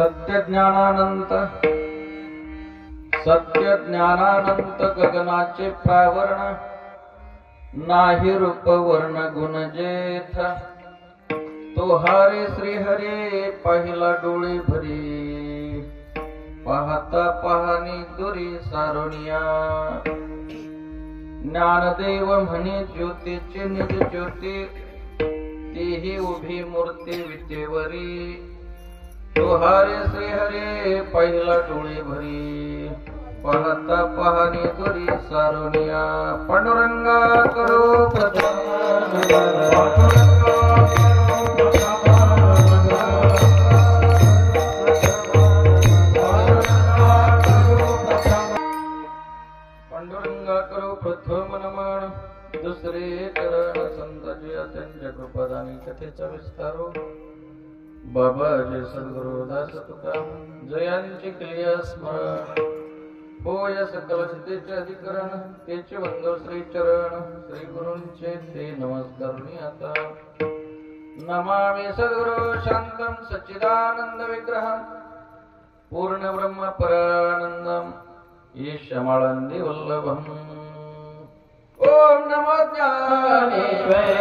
सत्य ज्ञानानंत गगनाचे प्रावरण, नाही रूप वर्ण गुण जेथ, तो हरे श्री हरे पाहिला डोळे भरी, पाहता पाहणी दुरी सारुनिया, ज्ञानदेव म्हणे ज्योतीचे निज ज्योती, तीही उभी मूर्ती विटेवरी, तो हरे श्री हरे पाहिला डोळे भरी, पाहता पाहणी दुरी सारुनिया, पांडुरंगा करो प्रथम नमन, दुसरे करण संताजी अत्यंत कृपादानी कथेचा विस्तारो, बाबाजी सद्गुरु दास तुका जयांची क्रिया स्मरण, होय सकल सिद्धीचे अधिकरण, तेचे वंदो श्री चरण, श्री गुरूंचे ते नमस्कारणी आता, नमामि सद्गुरु शांतं सच्चिदानंद विग्रहं, पूर्ण ब्रह्म परानंदं ईशमाळंदी वल्लभम्। ओम नमो ज्ञानेश्वराय,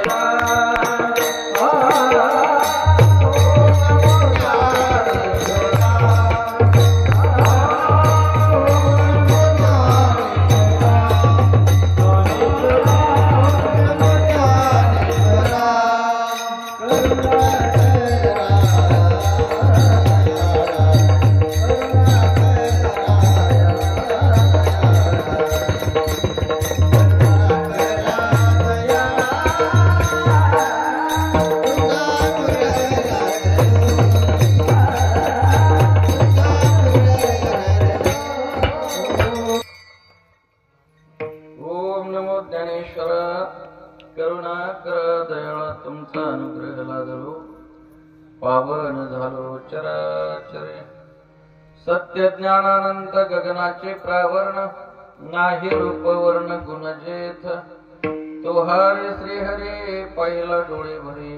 पावन झालो चराचरे, सत्य ज्ञानानंत गगनाचे प्रावरण, नाही रूप वर्ण गुण जेथ, तो हरे श्री हरे पाहिला डोळे भरे,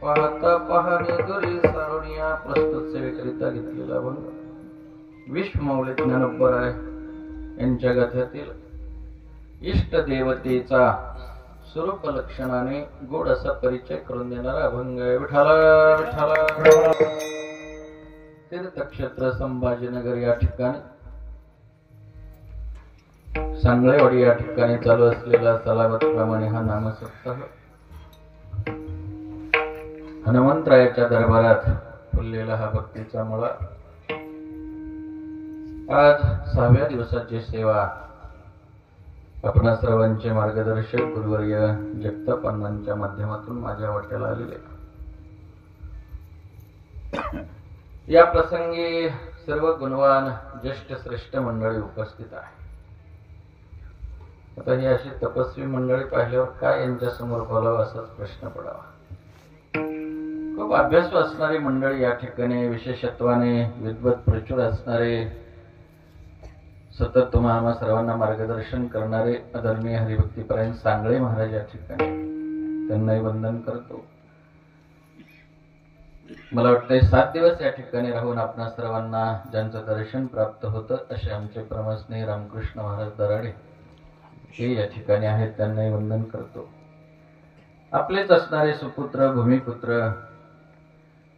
पाहता पाहणी दुरी सारुनिया। प्रस्तुत सेवेकरिता घेतलेला भंग विश्वमौली ज्ञानोबराय यांच्या गाथ्यातील इष्ट देवतेचा स्वरूप लक्षणाने गोड असा परिचय करून देणारा अभंग आहे। विठाला विठाला। तीर्थक्षेत्र संभाजीनगर या ठिकाणी सांगळेवाडी या ठिकाणी चालू असलेला सलावत प्रमाणे हा नामसप्ताह हनुमंतरायाच्या दरबारात फुललेला हा भक्तीचा मळा आज 6व्या दिवसाची सेवा आपणा सर्वांचे मार्गदर्शक गुरुवर्य जगताप अण्णांच्या माध्यमातून माझ्या वाट्याला आलेले। या प्रसंगी सर्व गुणवान ज्येष्ठ श्रेष्ठ मंडळी उपस्थित आहे। आता ही अशी तपस्वी मंडळी पाहिल्यावर काय यांच्या समोर बोलावं असाच प्रश्न पडावा। खूप अभ्यासू असणारी मंडळी या ठिकाणी, विशेषत्वाने विद्वत प्रचुर असणारे, सतत तुम्हाला सर्वांना मार्गदर्शन करणारे आदरणीय हरिभक्तीपरायण सांगळे महाराज या ठिकाणी, त्यांनाही वंदन करतो। मला वाटतंय 7 दिवस या ठिकाणी राहून आपणा सर्वांना ज्यांचं दर्शन प्राप्त होतं असे आमचे परमस्नेही रामकृष्ण महाराज दराडे हे या ठिकाणी आहेत, त्यांनाही वंदन करतो। आपलेच असणारे सुपुत्र भूमिपुत्र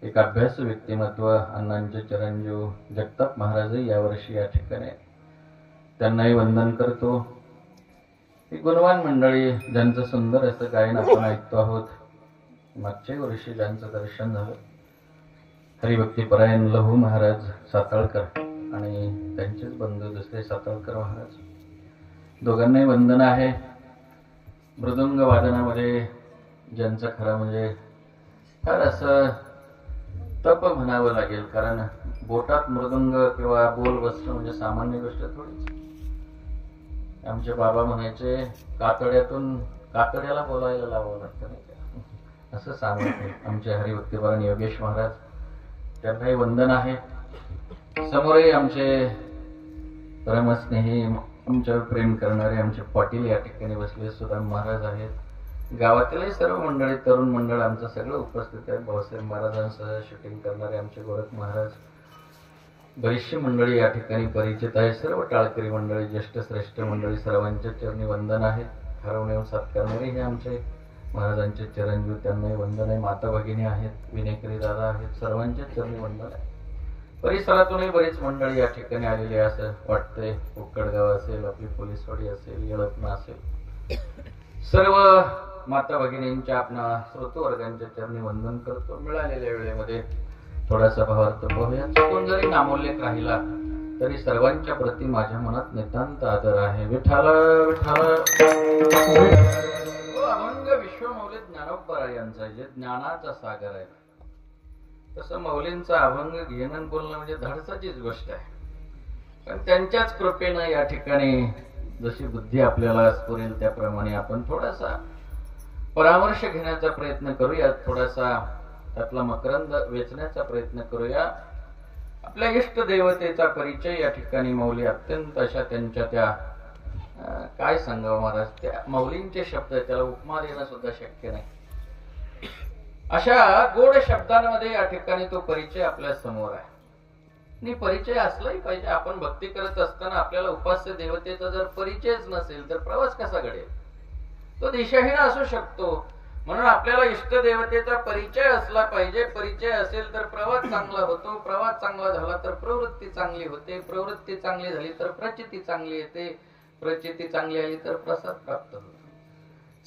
एक अभ्यासू व्यक्तिमत्व अण्णांचे चिरंजीव जगताप महाराजही यावर्षी या ठिकाणी, त्यांनाही वंदन करतो। ही गुणवान मंडळी ज्यांचं सुंदर असं गायन आपण ऐकतो आहोत। मागच्या वर्षी ज्यांचं दर्शन झालं हरिभक्तीपरायण लहू महाराज साताळकर आणि त्यांचेच बंधू दुसरे साताळकर महाराज, दोघांनाही वंदन आहे। मृदुंग वादनामध्ये ज्यांचं खरं म्हणजे फार असं तप म्हणावं लागेल, कारण बोटात मृदुंग किंवा बोल बसणं म्हणजे सामान्य गोष्ट थोडीच। आमचे बाबा म्हणायचे कातड्यातून कातड्याला बोलायला लावावं लागतं नाही का, असं सांगत आमचे हरिभक्तीपरायण योगेश महाराज, त्यांनाही वंदन आहे। समोरही आमचे परमस्नेही आमच्यावर प्रेम करणारे आमचे पाटील या ठिकाणी बसले सुदाम महाराज आहेत। गावातीलही सर्व मंडळी तरुण मंडळ आमचं सगळं उपस्थित आहे। भाऊसाहेब महाराजांसह शूटिंग करणारे आमचे गोरख महाराज, बरीचशी मंडळी या ठिकाणी परिचित आहे. सर्व टाळकरी मंडळी, ज्येष्ठ श्रेष्ठ मंडळी, सर्वांच्या चरणी वंदन आहे. हरवणे सत्कारणारे हे आमचे महाराजांचे चिरंजीव, त्यांनाही वंदन आहे. माता भगिनी आहेत, विनेकरी दादा आहेत, सर्वांच्या चरणी वंदन आहे. परिसरातूनही बरीच मंडळी या ठिकाणी आलेली आहे असं वाटतंय. कुक्कडगाव असेल, आपली पोलीसवाडी असेल, येळपणा असेल, सर्व माता भगिनींच्या आपणा श्रोतवर्गांच्या चरणी वंदन करतो. मिळालेल्या वेळेमध्ये थोडासा भावार्थ पाहूया. चुकून जरी नामोल्लेख राहिला तरी सर्वांच्या प्रती माझ्या मनात नितांत आदर आहे. विठ्ठल विठ्ठल. अभंग विश्वमौली ज्ञानोबा यांचा, जे ज्ञानाचा सागर आहे, तसं मौलींचा अभंग घेणं बोलणं म्हणजे धाडसाचीच गोष्ट आहे. पण त्यांच्याच कृपेनं या ठिकाणी जशी बुद्धी आपल्याला स्फुरेल त्याप्रमाणे आपण थोडासा परामर्श घेण्याचा प्रयत्न करूया, थोडासा त्यातला मकरंद वेचण्याचा प्रयत्न करूया. आपल्या इष्ट देवतेचा परिचय या ठिकाणी मौली अत्यंत अशा त्यांच्या त्या काय सांगावं महाराज, त्या मौलींचे शब्द त्याला उपमा देणं सुद्धा शक्य नाही. अशा गोड शब्दांमध्ये या ठिकाणी तो परिचय आपल्या समोर आहे. आणि परिचय असलाही पाहिजे. आपण भक्ती करत असताना आपल्याला उपास्य देवतेचा जर परिचयच नसेल तर प्रवास कसा घडेल? तो दिशाहीन असू शकतो. म्हणून आपल्याला इष्ट देवतेचा परिचय असला पाहिजे. परिचय असेल तर प्रवास चांगला होतो. प्रवास चांगला झाला तर प्रवृत्ती चांगली होते. प्रवृत्ती चांगली झाली तर प्रचिती चांगली येते. प्रचिती चांगली आली तर प्रसाद प्राप्त होतो.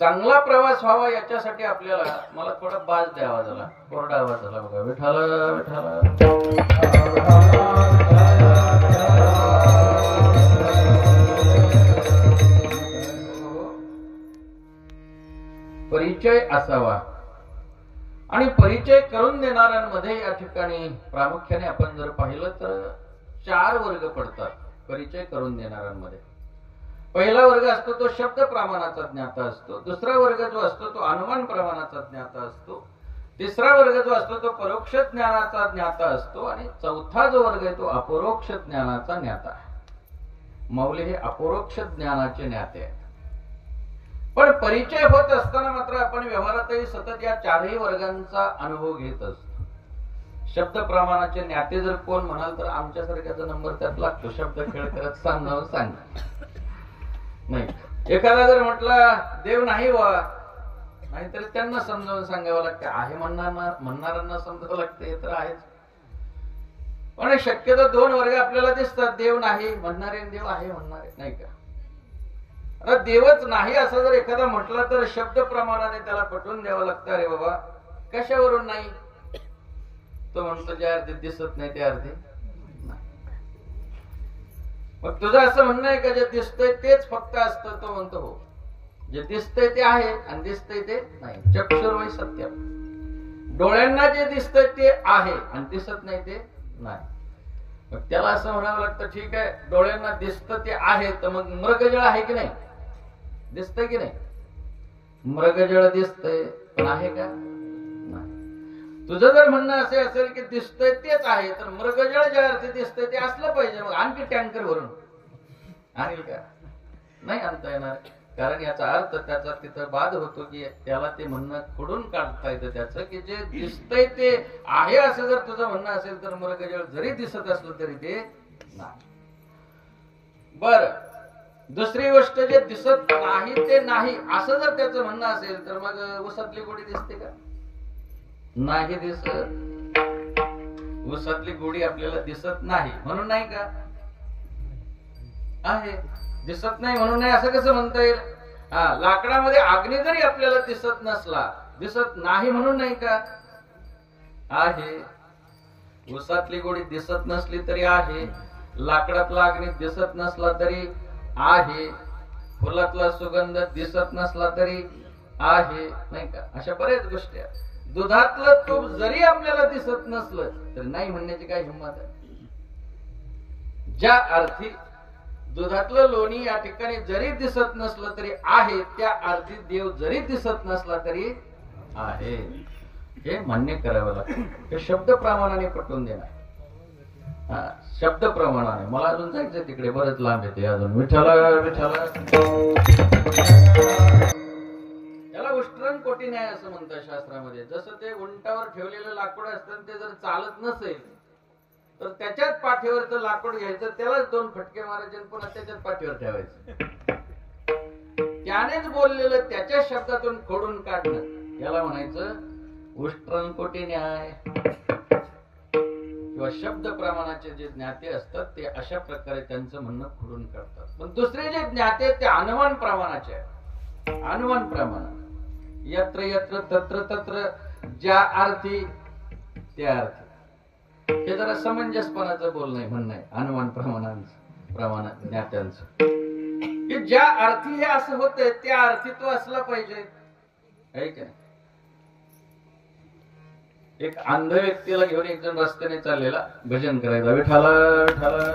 चांगला प्रवास व्हावा याच्यासाठी आपल्याला, मला थोडा बाज द्यावा झाला, कोरडा आवाज झाला बघा. विठ्ठल विठ्ठल. परिचय असावा. आणि परिचय करून देणाऱ्यांमध्ये या ठिकाणी प्रामुख्याने आपण जर पाहिलं तर 4 वर्ग पडतात परिचय करून देणाऱ्यांमध्ये. पहिला वर्ग असतो तो शब्द प्रमाणाचा ज्ञाता असतो. दुसरा वर्ग जो असतो तो अनुमान प्रमाणाचा ज्ञाता असतो. तिसरा वर्ग जो असतो तो परोक्ष ज्ञानाचा ज्ञाता असतो. आणि चौथा जो वर्ग आहे तो अपरोक्ष ज्ञानाचा ज्ञाता आहे. मौली हे अपरोक्ष ज्ञानाचे ज्ञाते आहेत. पण परिचय होत असताना मात्र आपण व्यवहारातही सतत या 4ही वर्गांचा अनुभव घेत असतो. शब्द प्रमाणाचे ज्ञाते जर कोण म्हणाल तर आमच्यासारख्याचा नंबर त्यात लागतो. शब्द खेळ करत सांगणार नाही. एखादा जर म्हटला देव नाही वा, नाहीतरी त्यांना समजावून सांगावं लागतं. आहे म्हणणाऱ्यांना समजावं लागतं, हे तर आहेच. पण शक्यतो 2 वर्ग आपल्याला दिसतात, देव नाही म्हणणारे, देव आहे म्हणणारे, नाही का? आता देवच नाही असं जर एखादा म्हटला तर शब्द प्रमाणाने त्याला पटवून द्यावं लागतं. अरे बाबा कशावरून नाही? तो म्हणतो ज्या अर्धी दिसत नाही त्या अर्धी नाही. मग तुझं असं म्हणणं आहे का जे दिसतंय तेच फक्त असतं? तो म्हणतो हो, जे दिसतंय ते आहे आणि दिसतंय ते नाही. चक्षुर्वै सत्यम. डोळ्यांना जे दिसतंय ते आहे आणि दिसत नाही ते नाही. मग त्याला असं म्हणावं लागतं, ठीक आहे डोळ्यांना दिसतं ते आहे, तर मग मृगजळ आहे की नाही? दिसतंय की नाही? मृगजळ दिसतंय पण आहे का? नाही. तुझं जर म्हणणं असे असेल की दिसतंय तेच आहे, तर मृगजळ ज्या अर्थी दिसतंय ते असलं पाहिजे. मग आणखी टँकर भरून आणील का? नाही आणता येणार. कारण याचा अर्थ त्याचा तिथं बाद होतो की त्याला ते म्हणणं खोडून काढता येतं त्याचं, की जे दिसतंय ते आहे असं जर तुझं म्हणणं असेल तर मृगजळ जरी दिसत असलं तरी ते नाही. बर, दुसरी गोष्ट, जे दिसत नाही ते नाही असं जर त्याचं म्हणणं असेल तर मग उसातली गोडी दिसते का? नाही दिसत. उसातली गोडी आपल्याला दिसत नाही म्हणून नाही का? आहे. दिसत नाही म्हणून नाही असं कसं म्हणता येईल? लाकडामध्ये अग्नी जरी आपल्याला दिसत नसला, दिसत नाही म्हणून नाही का? आहे. उसातली गोडी दिसत नसली तरी आहे. लाकडातला अग्नी दिसत नसला तरी आहे. फुलातला सुगंध दिसत नसला तरी आहे, नाही का? अशा बऱ्याच गोष्टी आहेत. दुधातलं तूप जरी आपल्याला दिसत नसलं तर नाही म्हणण्याची काय हिंमत आहे? ज्या अर्थी दुधातलं लोणी या ठिकाणी जरी दिसत नसलं तरी आहे, त्या अर्थी देव जरी दिसत नसला तरी आहे, हे मान्य करावं लागतं. हे शब्द प्रमाणाने पटवून देणार. शब्द प्रमाणाने. मला अजून जायचंय तिकडे, बरंच लांब येते अजून. विठ्ठला विठ्ठला. याला उष्ट्रण कोटी न्याय असं म्हणतात शास्त्रामध्ये. जसं ते उंटावर ठेवलेलं लाकूड असतं ते जर चालत नसेल तर त्याच्याच पाठीवरचं लाकूड घ्यायचं, त्यालाच 2 फटके मारायचे आणि पुन्हा त्याच्याच पाठीवर ठेवायचं. त्यानेच बोललेलं त्याच्या शब्दातून खोडून काढणं याला म्हणायचं उष्ट्रंकोटी न्याय. किंवा शब्द प्रमाणाचे जे ज्ञाते असतात ते अशा प्रकारे त्यांचं म्हणणं खोडून काढतात. पण दुसरे जे ज्ञाते ते अनुमान प्रमाणाचे आहेत. अनुमान प्रमाण यत्र यत्र तत्र तत्र ज्या अर्थी त्या अर्थी. हे जरा समंजसपणाचं बोलणं आहे, म्हणणं आहे अनुमान प्रमाणात ज्ञात्यांचं, की ज्या अर्थी हे असं होतंय त्या अर्थी तो असला पाहिजे. आहे का? एक अंध व्यक्तीला घेऊन एक जण रस्त्याने चाललेला भजन करायला, विठाला विठाला.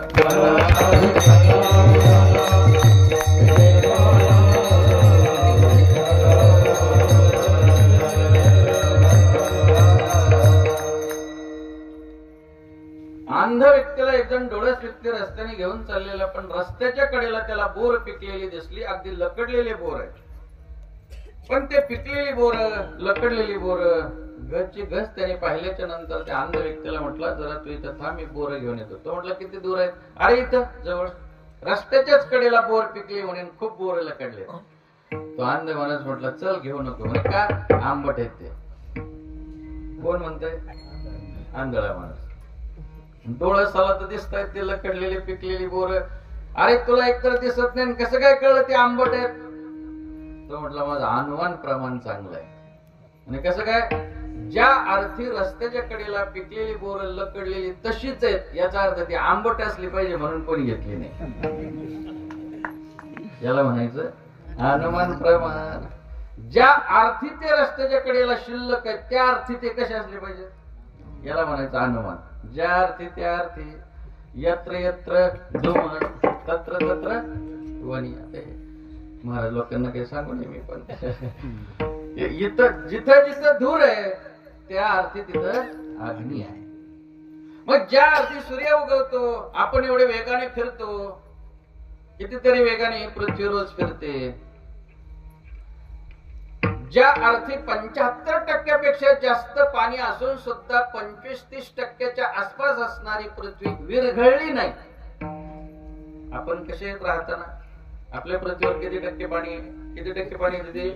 अंध व्यक्तीला एक जण डोळस व्यक्ती रस्त्याने घेऊन चाललेला, पण रस्त्याच्या कडेला त्याला बोर पिकलेली दिसली, अगदी लकडलेले बोर आहे. पण ते पिकलेली बोर, लकडलेली बोर, गजची गज त्याने पाहिल्याच्या नंतर त्या अंध व्यक्तीला म्हटलं जरा तू इथं थांब, मी बोर घेऊन येतो. तो म्हटलं किती दूर आहेत? अरे इथं जवळ. रस्त्याच्याच कडेला बोर पिकले म्हणून खूप बोर लकडले. तो अंध माणूस म्हटलं चल घेऊ नको. म्हणजे का? आंबट आहेत ते. कोण म्हणतंय? आंधळा माणूस. डोळसाला तर दिसत आहेत ते लकडलेली पिकलेली बोर. अरे तुला एकतर दिसत नाही, कसं काय कळलं ते आंबट आहेत? तो म्हटलं माझं अनुमान प्रमाण चांगलं आहे. आणि कसं काय? ज्या अर्थी रस्त्याच्या कडेला पिकलेली बोर लकडलेली तशीच आहेत, याचा अर्थ ती आंबट असली पाहिजे म्हणून कोणी घेतली नाही. याला म्हणायचं अनुमान प्रमाण. ज्या अर्थी ते रस्त्याच्या कडेला शिल्लक आहेत त्या अर्थी ते कसे असले पाहिजे याला म्हणायचं अनुमान. ज्या अर्थी त्या अर्थी. यत्र यत्र धूम तत्र तत्र ध्वनी. महाराज लोकांना काही सांगू नये मी, पण इथं जिथं जिथं धूर आहे त्या अर्थी तिथं अग्नी आहे. मग ज्या अर्थी सूर्य उगवतो, आपण एवढे वेगाने फिरतो, कितीतरी वेगाने पृथ्वी रोज फिरते. ज्या अर्थी 75% जास्त पाणी असून सुद्धा 25-30% आसपास असणारी पृथ्वी विरघळली नाही. आपण कसे राहताना आपल्या पृथ्वीवर किती टक्के पाणी तिथे?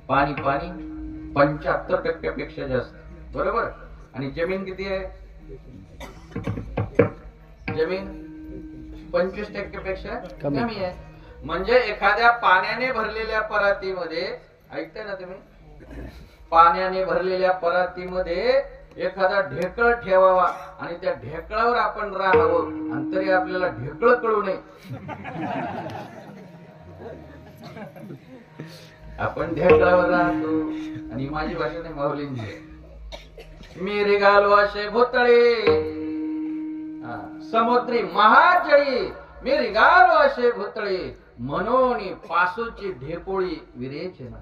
पाणी 75% जास्त, बरोबर. आणि जमीन किती आहे? जमीन 25% कमी आहे. म्हणजे एखाद्या पाण्याने भरलेल्या परातीमध्ये, ऐकताय ना तुम्ही, पाण्याने भरलेल्या परातीमध्ये एखादा ढेकळ ठेवावा आणि त्या ढेकळावर आपण राहावं आणि तरी आपल्याला ढेकळ कळू नये. आपण ढेकळावर राहतो. आणि माझी भाषा नाही, माऊलींची. मी रिगालो असे भोतळे समुद्री महाजळी, मी रिगालो असे भोतळे मनोनी पासूची ढेपोळी विरेचे ना.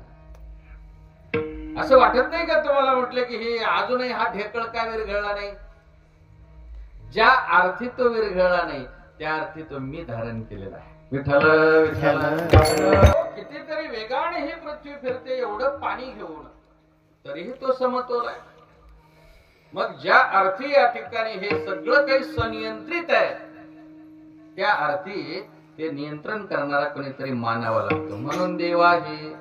असं वाटत नाही का तुम्हाला म्हटलं की हे अजूनही हा ढेकळ का विरघळला नाही? ज्या अर्थी तो विरघळला नाही त्या अर्थी तो मी धारण केलेला आहे. विठ्ठल विठ्ठल. कितीतरी वेगाने ही पृथ्वी फिरते एवढं पाणी घेऊन, तरीही तो समतोल आहे. मग ज्या अर्थी या ठिकाणी हे सगळं काही सनियंत्रित आहे त्या अर्थी ते नियंत्रण करणारा कोणीतरी मानावा लागतो. म्हणून देव आहे.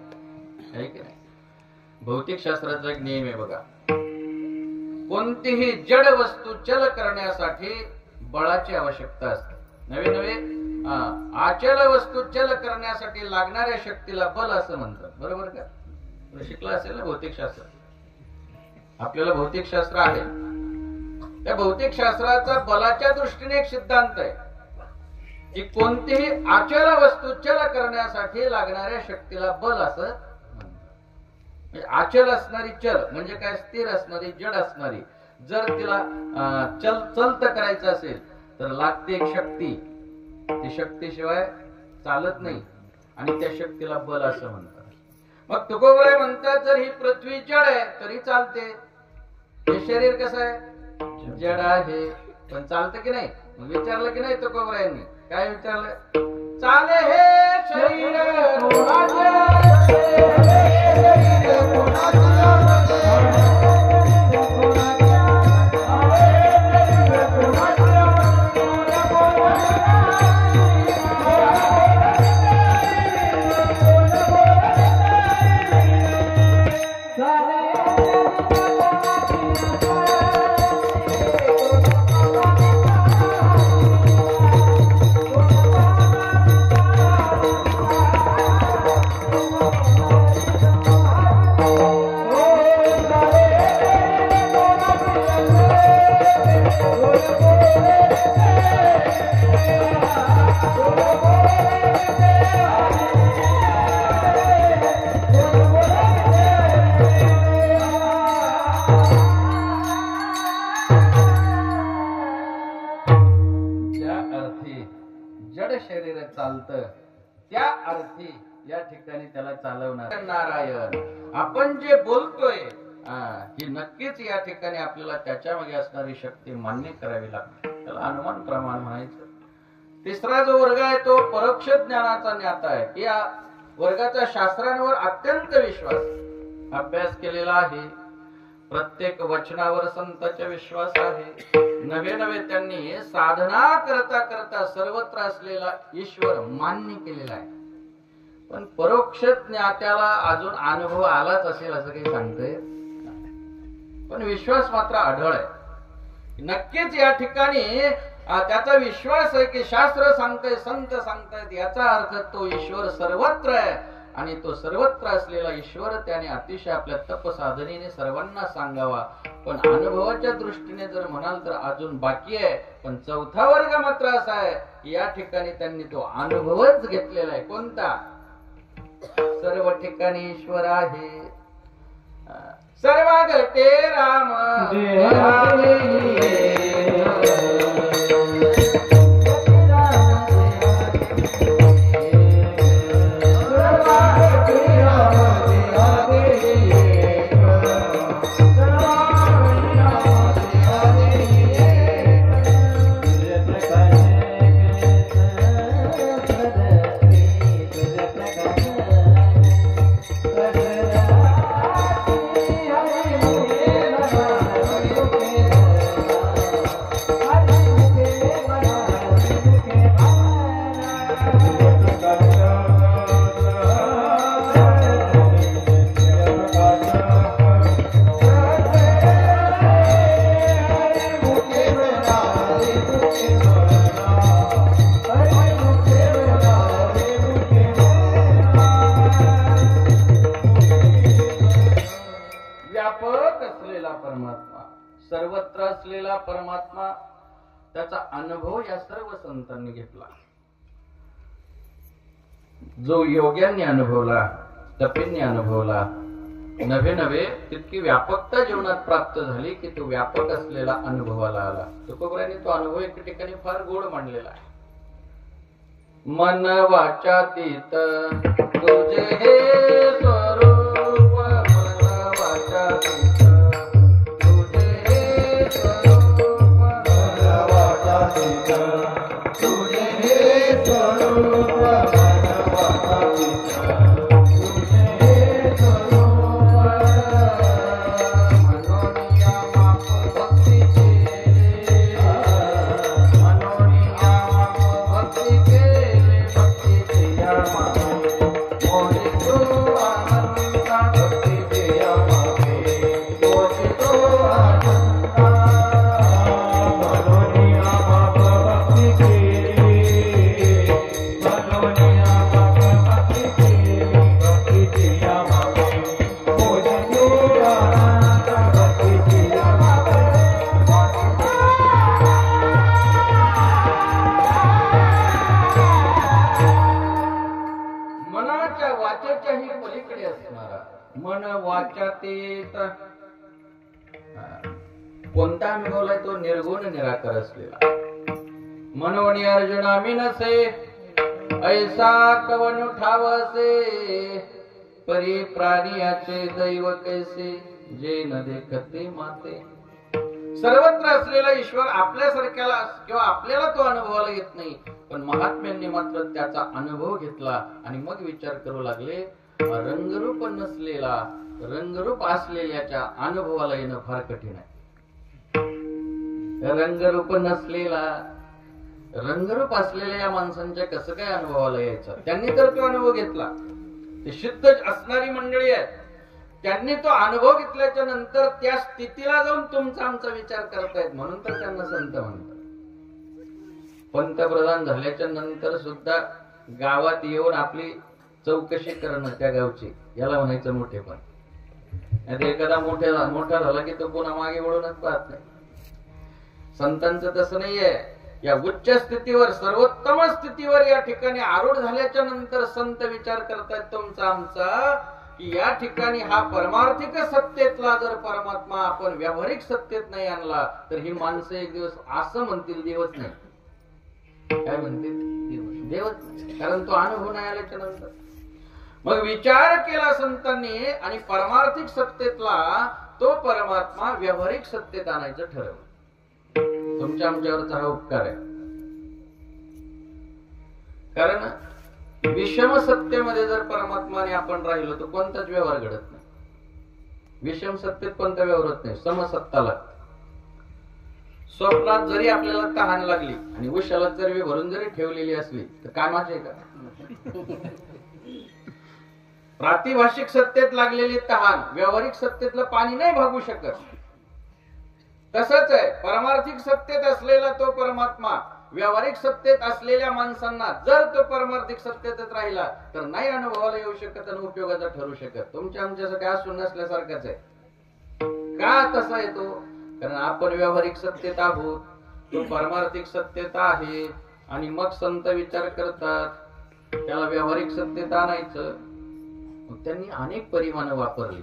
भौतिक शास्त्राचा एक नियम आहे बघा. कोणतीही जड वस्तू चल करण्यासाठी बळाची आवश्यकता असते. नवे नवे अचल वस्तू चल करण्यासाठी लागणाऱ्या शक्तीला बल असं म्हणतात, बरोबर का? शिकला असेल ना भौतिक शास्त्र. आपल्याला भौतिक शास्त्र आहे. त्या भौतिक शास्त्राचा बलाच्या दृष्टीने एक सिद्धांत आहे की कोणतीही अचल वस्तू चल करण्यासाठी लागणाऱ्या शक्तीला बल असं. अचल असणारी चल म्हणजे काय? स्थिर असणारी, जड असणारी. जर तिला चलत करायचं असेल तर लागते एक शक्ती. ती शक्तीशिवाय चालत नाही आणि त्या शक्तीला बल असं म्हणतात. मग तुकोबराय म्हणतात जर ही पृथ्वी जड आहे तरी चालते. हे शरीर कसं आहे? जड आहे, पण चालतं की नाही? मग विचारलं की नाही तुकोबरायांनी? काय विचारलं? चाले हे शरीर जड शरीर चालतं त्या अर्थी या ठिकाणी त्याला चालवणार नारायण. आपण जे बोलतोय ही नक्कीच या ठिकाणी आपल्याला त्याच्या मागे असणारी शक्ती मान्य करावी लागते. त्याला अनुमान प्रमाण म्हणायचं. तिसरा जो वर्ग आहे तो परोक्ष ज्ञानाचा ज्ञाता आहे. या वर्गाचा शास्त्रांवर अत्यंत विश्वास, अभ्यास केलेला आहे. प्रत्येक वचनावर संतांचा विश्वास आहे. नवे नवे त्यांनी साधना करता करता सर्वत्र असलेला ईश्वर मान्य केलेला आहे. पण परोक्ष ज्ञात्याला अजून अनुभव आलाच असेल असं काही सांगतोय, पण विश्वास मात्र आढळ आहे. नक्कीच या ठिकाणी त्याचा विश्वास आहे की शास्त्र सांगतंय, संत सांगतायत, याचा अर्थ तो ईश्वर सर्वत्र आहे. आणि तो सर्वत्र असलेला ईश्वर त्याने अतिशय आपल्या तप साधनेने सर्वांना सांगावा. पण अनुभवाच्या दृष्टीने जर म्हणाल तर अजून बाकी आहे. पण चौथा वर्ग मात्र असा आहे की या ठिकाणी त्यांनी तो अनुभवच घेतलेला आहे. कोणता? सर्व ठिकाणी ईश्वर आहे. सर्व घटे राम सर्वत्र असलेला परमात्मा, त्याचा अनुभव या सर्व संतांनी घेतला. जो योग्यांनी अनुभवला, तपींनी अनुभवला, नवे नवे तितकी व्यापकता जीवनात प्राप्त झाली की तो व्यापक असलेला अनुभवाला आला. तुकोबरांनी तो अनुभव एका ठिकाणी फार गोड मांडलेला आहे. मन वाचातीत तुझे हे स्वरूप, मन वाचातीत मन वाचातीत कोणता अनुभवलाय? तो निर्गुण निराकार असलेला. मनोनी अर्जुना मी नसे ऐसा कवन ठावसे, परी प्राणियाचे दैव कैसे जे न देखते माते. सर्वत्र असलेला ईश्वर आपल्यासारख्याला किंवा आपल्याला तो अनुभवाला येत नाही, पण महात्म्यांनी मात्र त्याचा अनुभव घेतला आणि मग विचार करू लागले रंगरूप नसलेला रंगरूप असलेल्याच्या अनुभवाला येणं फार कठीण आहे. रंगरूप नसलेला रंगरूप असलेल्या या माणसांच्या कसं काय अनुभवाला यायचं? त्यांनी तर तो अनुभव घेतला. ते शुद्ध असणारी मंडळी आहेत, त्यांनी तो अनुभव घेतल्याच्या नंतर त्या स्थितीला जाऊन तुमचा आमचा विचार करतायत, म्हणून तर त्यांना संत म्हणतात. पंतप्रधान झाल्याच्या नंतर सुद्धा गावात येऊन आपली चौकशी करणं त्या गावची, याला म्हणायचं मोठेपण. एखादा मोठा झाला की तो पुन्हा मागे वळूनच पाहत नाही. संतांचं तसं नाहीये. या उच्च स्थितीवर, सर्वोत्तम स्थितीवर या ठिकाणी आरूढ झाल्याच्या नंतर संत विचार करतायत तुमचा आमचा, की या ठिकाणी हा परमार्थिक सत्तेतला जर परमात्मा आपण व्यावहारिक सत्तेत नाही आणला तर ही माणसं एक दिवस असं म्हणतील, दिवस नाही काय म्हणतील, देवच नाही, कारण तो अनुभव नाही आल्याच्या नंतर. मग विचार केला संतांनी आणि परमार्थिक सत्तेतला तो परमात्मा व्यावहारिक सत्तेत आणायचं ठरवलं. तुमच्या आमच्यावरचा हा उपकार आहे. कारण विषम सत्तेमध्ये जर परमात्माने आपण राहिलो तर कोणताच व्यवहार घडत नाही. विषम सत्तेत कोणता व्यवहार होत नाही, समसत्ता लागते. स्वप्नात जरी आपल्याला तहान लागली आणि उशाला चरबी भरून जरी ठेवलेली असली तर कामाचे का? प्रातिभाषिक सत्तेत लागलेली तहान व्यावहारिक सत्तेतलं पाणी नाही भागू शकत. तसंच आहे परमार्थिक सत्तेत असलेला तो परमात्मा व्यावहारिक सत्तेत असलेल्या माणसांना जर तो परमार्थिक सत्तेतच राहिला तर नाही अनुभवाला येऊ शकत आणि उपयोगाचा ठरू शकत. तुमच्या आमच्यासाठी असून नसल्यासारखाच आहे. का तसा येतो? कारण आपण व्यावहारिक सत्तेत आहोत, तो परमार्थिक सत्तेत आहे. आणि मग संत विचार करतात त्याला व्यावहारिक सत्तेत आणायचं. मग त्यांनी अनेक परिमाणं वापरली.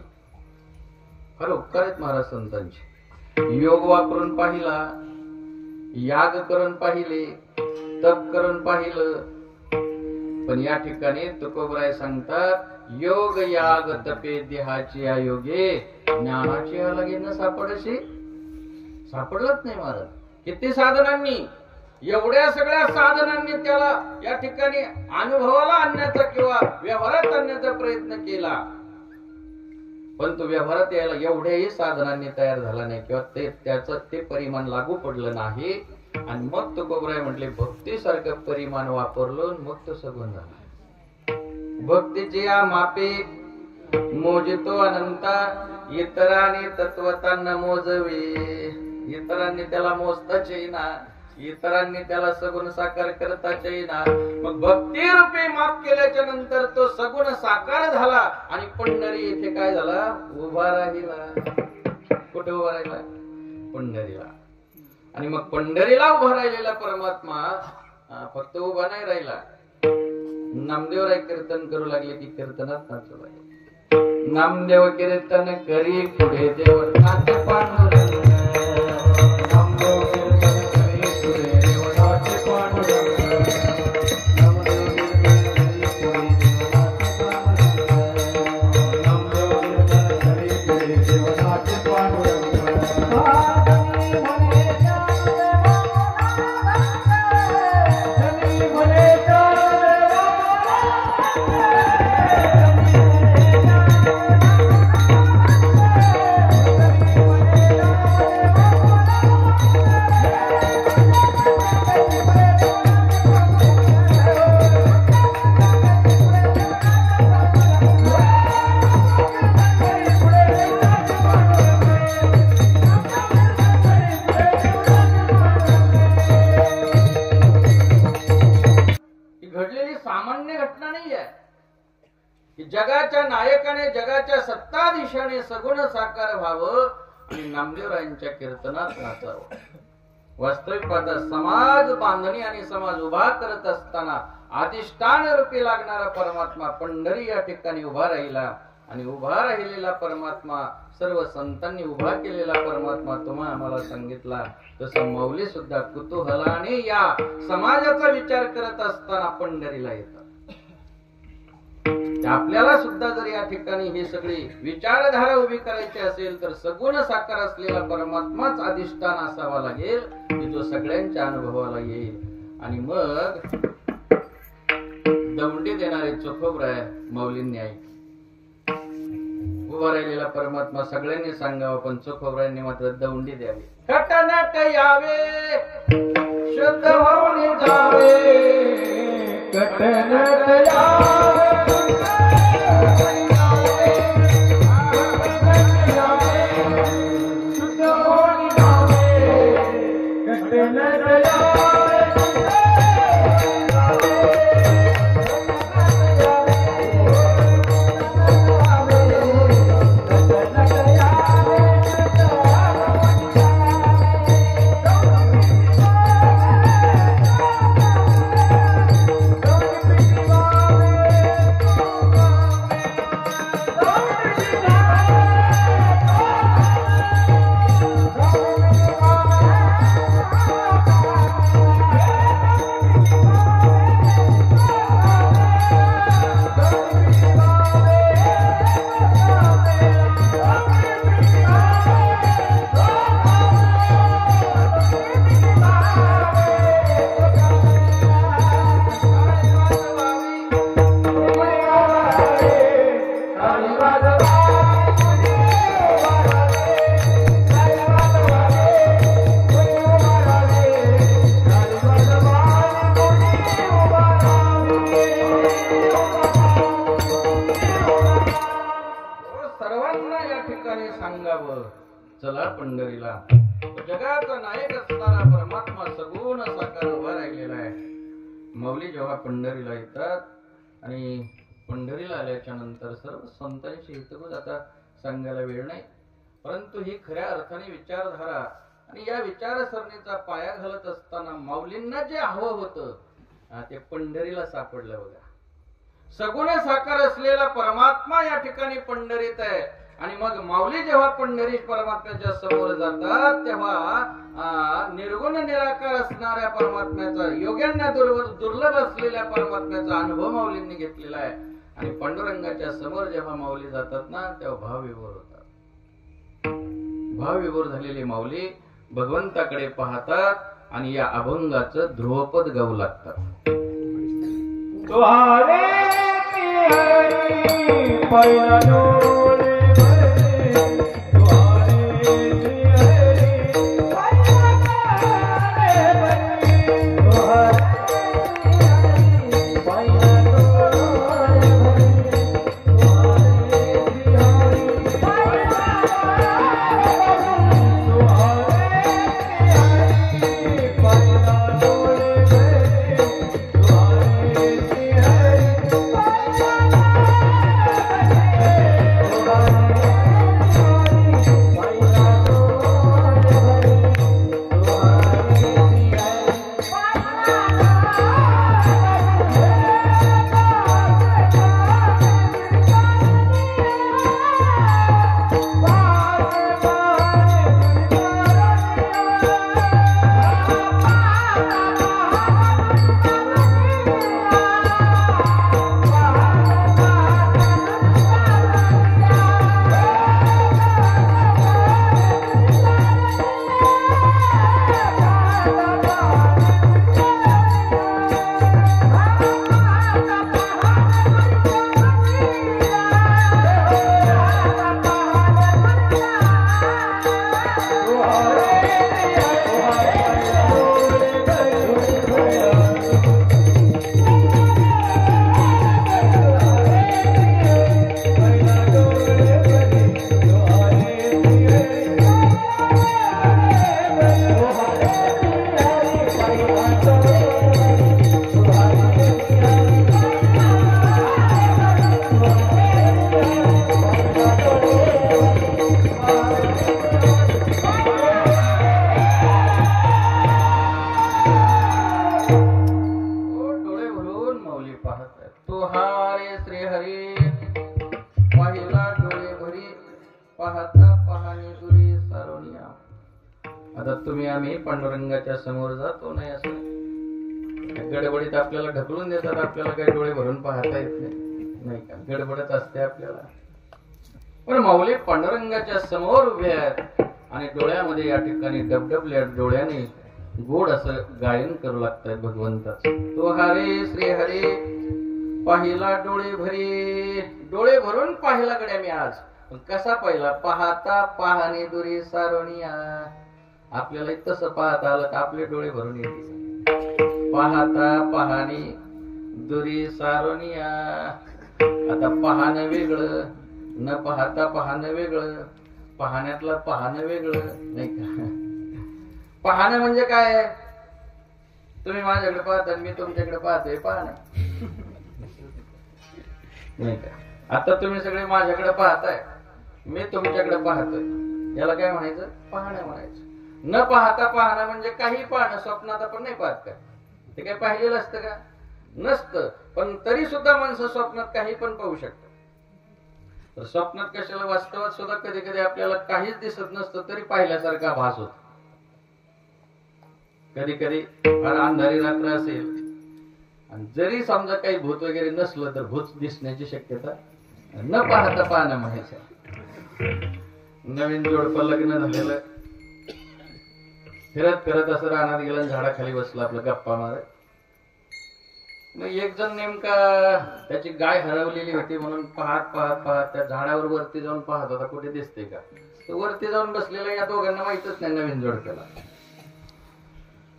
खरं उपकार आहेत महाराज संतांचे. योग वापरून पाहिला, याग करून पाहिले, तप करून पाहिलं. पण या ठिकाणी तुकोबराय सांगतात योग याग तपे देहाची आयोगे ज्ञानाची अलगे न सापडशी. सापडलंच नाही महाराज. किती साधनांनी, एवढ्या सगळ्या साधनांनी त्याला या ठिकाणी अनुभवाला आणण्याचा किंवा व्यवहारात आणण्याचा प्रयत्न केला, पण तो व्यवहारात यायला एवढ्याही साधनांनी तयार झाला नाही किंवा त्याचं ते परिमाण लागू पडलं नाही. आणि मग तो तुकोबराय म्हटले भक्तीसारखं परिमाण वापरलं मग तो सगुण झाला. भक्तीचे या मापे मोजतो अनंता इतरांनी तत्वता न मोजवे. इतरांनी त्याला मोजताच येईना, इतरांनी त्याला सगुण साकार करताच येईना. मग भक्ती रूपी माप केल्याच्या नंतर तो सगुण साकार झाला आणि पंढरी इथे काय झाला? उभा राहिला. कुठे उभा राहिला? पंढरीला. आणि मग पंढरीला उभा राहिलेला परमात्मा फक्त उभा नाही राहिला. नामदेवराय कीर्तन करू लागले की कीर्तनात नाचू लागले. नामदेव कीर्तन करी पुढे देव नाच पांडुरंग. नामदेव कीर्तन करी पुढे देव नाच पांडुरंग. नामदेव कीर्तन करी पुढे देव नाच पांडुरंग. जगाच्या नायकाने जगाच्या सत्ताधीशाने सगुण साकार व्हावं आणि नामदेवरायांच्या कीर्तनात नाचावं. वास्तविक पाहता समाज बांधणी आणि समाज उभा करत असताना अधिष्ठान रूपी लागणारा परमात्मा पंढरी या ठिकाणी उभा राहिला. आणि उभा राहिलेला परमात्मा सर्व संतांनी उभा केलेला परमात्मा तुम्हा आम्हाला सांगितला. तसं मौली सुद्धा कुतूहलाने या समाजाचा विचार करत असताना पंढरीला येतात. आपल्याला सुद्धा जर या ठिकाणी ही सगळी विचारधारा उभी करायची असेल तर सगुण साकार असलेला परमात्माच अधिष्ठान असावा लागेल की जो सगळ्यांच्या अनुभवाला येईल. आणि मग दौंडी देणारे तुकोबराय माऊलींनी ऐकले. उभा राहिलेला परमात्मा सगळ्यांनी सांगावं पण तुकोबरायांनी मात्र दौंडी द्यावी. कटनट यावे शुद्ध होऊन जावे. कटनट यावे पंढरीला. जगाचा नायक असणारा परमात्मा सगुण साकार उभा राहिलेला आहे. माऊली जेव्हा पंढरीला येतात आणि पंढरीला आल्याच्या नंतर सर्व संतांशी हितगुज आता सांगायला वेळ नाही, परंतु ही खऱ्या अर्थाने विचारधारा आणि या विचारसरणीचा पाया घालत असताना माऊलींना जे हवं होतं ते पंढरीला सापडलं बघा. सगुण साकार असलेला परमात्मा या ठिकाणी पंढरीत आहे. आणि मग माऊली जेव्हा पंढरी परमात्म्याच्या समोर जातात तेव्हा निर्गुण निराकार असणाऱ्या परमात्म्याचा, योग्यांना दुर्लभ असलेल्या परमात्म्याचा अनुभव माऊलींनी घेतलेला आहे. आणि पांडुरंगाच्या समोर जेव्हा माऊली जातात ना तेव्हा भावविभोर होतात. भावविभोर झालेली माऊली भगवंताकडे पाहतात आणि या अभंगाचं ध्रुवपद गाऊ लागतात. आता तुम्ही आम्ही पांडुरंगाच्या समोर जातो नाही असं गडबडीत आपल्याला ढकलून देतात. आपल्याला काही डोळे भरून पाहता येत नाही का, गडबडच असते आपल्याला. पण माऊली पांडुरंगाच्या समोर उभे आहेत आणि डोळ्यामध्ये या ठिकाणी डबडबल्या डोळ्याने गोड असं गायन करू लागतात भगवंताचं. तो हरे श्री हरे पाहिला डोळे भरी. डोळे भरून पाहिला गड्या मी आज. पण कसा पाहिला? पाहता पाहणे दुरी सारोनिया. आपल्याला तसं पाहता आलं तर आपले डोळे भरून येते. पाहता पाहणे दुरी सारोनिया. आता पाहणं वेगळं, न पाहता पाहणं वेगळं, पाहण्यातलं पाहणं वेगळं नाही का. पाहणं म्हणजे काय? तुम्ही माझ्याकडे पाहता मी तुमच्याकडे पाहतोय, पाहणं नाही का. आता तुम्ही सगळे माझ्याकडे पाहताय, मी तुमच्याकडे पाहतोय, याला काय म्हणायचं? पाहणं म्हणायचं. न पाहता पाहणं म्हणजे काही पाहणं. स्वप्नात आपण नाही पाहत का? ते काय पाहिलेलं असतं का? नसतं. पण तरी सुद्धा माणसं स्वप्नात काही पण पाहू शकतात. तर स्वप्नात कशाला, वास्तवात सुद्धा कधी कधी आपल्याला काहीच दिसत नसतं तरी पाहिल्यासारखा भास होतो. कधी कधी फार अंधारी रात्र असेल आणि जरी समजा काही भूत वगैरे नसलं तर भूत दिसण्याची शक्यता. न पाहता पाहणं म्हणायचं. नवीन जोडपं लग्न झालेलं फिरत फिरत असं रानात गेलं, झाडाखाली बसलं आपलं गप्पा मारत. मग एक जण नेमका त्याची गाय हरवलेली होती म्हणून पाहत पाहत पाहत त्या झाडावर वरती जाऊन पाहत होता कुठे दिसते का. तर वरती जाऊन बसलेला या दोघांना माहितच नाही नवीन जोडप्याला.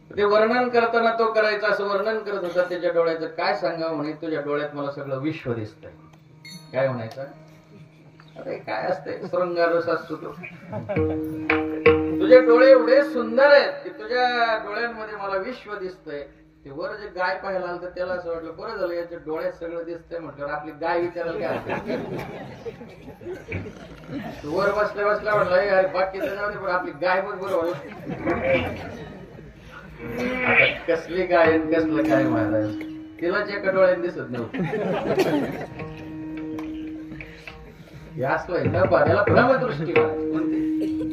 ते वर्णन करताना तो करायचं असं वर्णन करत होता त्याच्या डोळ्याचं. काय सांगावं म्हणे, तुझ्या डोळ्यात मला सगळं विश्व दिसतंय. काय म्हणायचं? अरे काय असतंय, शृंगार रस असतो तो. तुझे डोळे एवढे सुंदर आहेत की तुझ्या डोळ्यांमध्ये मला विश्व दिसतंय. ते वर जे गाय पाहायला आलं तर त्याला असं वाटलं बरं झालं याच्या डोळ्यात सगळं दिसतंय म्हटलं आपली गाय विचारायला काय वर बसल्या बसल्या म्हटलं अरे बाकीचं जाऊ दे पण आपली गाय बघ बरोबर. आता कसली गाय कसलं काय महाराज तिलाच एका डोळ्यात दिसत नव्हतं. हे असलंय न त्याला भ्रमदृष्टी कोणती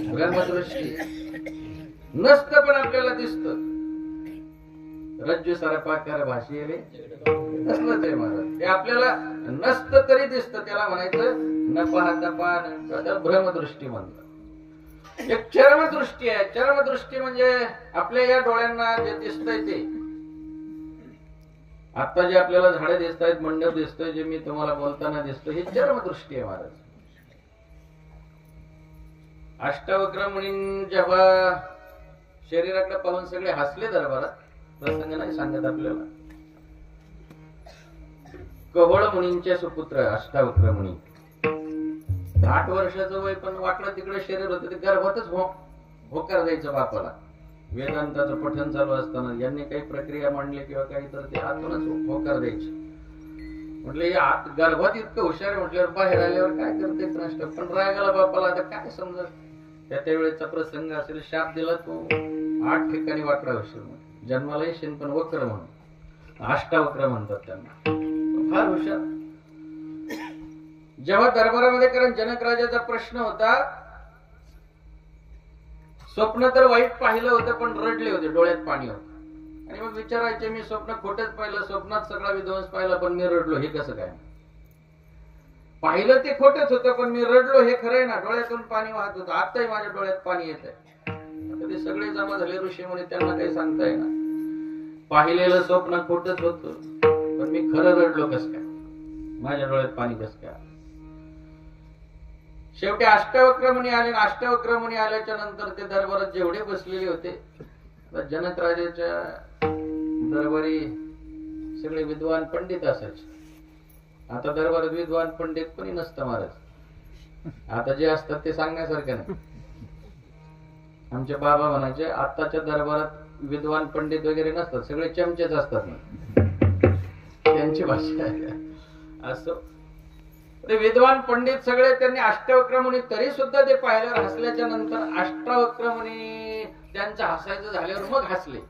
भ्रमदृष्टी नसतं पण आपल्याला दिसतं. रज्जू सरपाकार भाषेले नसलंच आहे महाराज. ते आपल्याला नसतं तरी दिसतं. त्याला म्हणायचं न पाहता पाहणं त्याला भ्रमदृष्टी म्हणतात. एक चर्मदृष्टी आहे. चर्मदृष्टी म्हणजे आपल्या या डोळ्यांना जे दिसतंय ते आता जे आपल्याला झाडे दिसत आहेत मंडप दिसतोय जे मी तुम्हाला बोलताना दिसतो हे चर्मदृष्टी आहे महाराज. अष्टावक्र मुनी जेव्हा शरीराकडे पाहून सगळे हसले दरबारात प्रसंग नाही सांगत आपल्याला. कवळ मुनींचे सुपुत्र अष्टावक्र मुनी 8 वर्षाचं वय पण वाकडं तिकडे शरीर होतं. ते गर्भातच होकार द्यायचं बापाला. वेदांताचं पठण चालू असताना यांनी काही प्रक्रिया मांडली किंवा काही तर ते आतूनच होकार द्यायचे. म्हटले आत गर्भात इतकं हुशार म्हटल्यावर बाहेर आल्यावर काय करते नष्ट. पण रागाला बापाला आता काय समजत. त्यावेळेचा प्रसंग असेल शाप दिला तो 8 ठिकाणी वाकडा हुशार जन्माला येशील पण वक्र म्हणून अष्टावक्र म्हणतात त्यांना. फार हुशार. जेव्हा दरबारामध्ये कारण जनक राजाचा प्रश्न होता स्वप्न तर वाईट पाहिलं होतं पण रडले होते डोळ्यात पाणी होतं. आणि मग विचारायचे मी स्वप्न खोटच पाहिलं स्वप्नात सगळा विध्वंस पाहिला पण मी रडलो हे कसं काय. पाहिलं ते खोटच होतं पण मी रडलो हे खरंय ना. डोळ्यातून पाणी वाहत होतं. आताही माझ्या डोळ्यात पाणी येत आहे. ते सगळे जमा झाले ऋषी म्हणे त्यांना काही सांगता येणार. पाहिलेलं स्वप्न खोटच होतं पण मी खरं रडलो कसं काय माझ्या डोळ्यात पाणी कसं काय. शेवटी अष्टावक्र मुनी आले. अष्टावक्र मुनी आल्याच्या नंतर ते दरबारात जेवढे बसलेले होते जनक राजाच्या दरबारी सगळे विद्वान पंडित असायचे. आता दरबारात विद्वान पंडित कोणी नसतं महाराज. आता जे असतात ते सांगण्यासारखं नाही. आमचे बाबा म्हणायचे आताच्या दरबारात विद्वान पंडित वगैरे नसतात सगळे चमचेच असतात ना त्यांची भाषा असं. ते विद्वान पंडित सगळे त्यांनी अष्टावक्र मुनी तरी सुद्धा ते पाहिल्यावर हसल्याच्या नंतर अष्टावक्र मुनी त्यांचं हसायचं झाल्यावर मग हसले.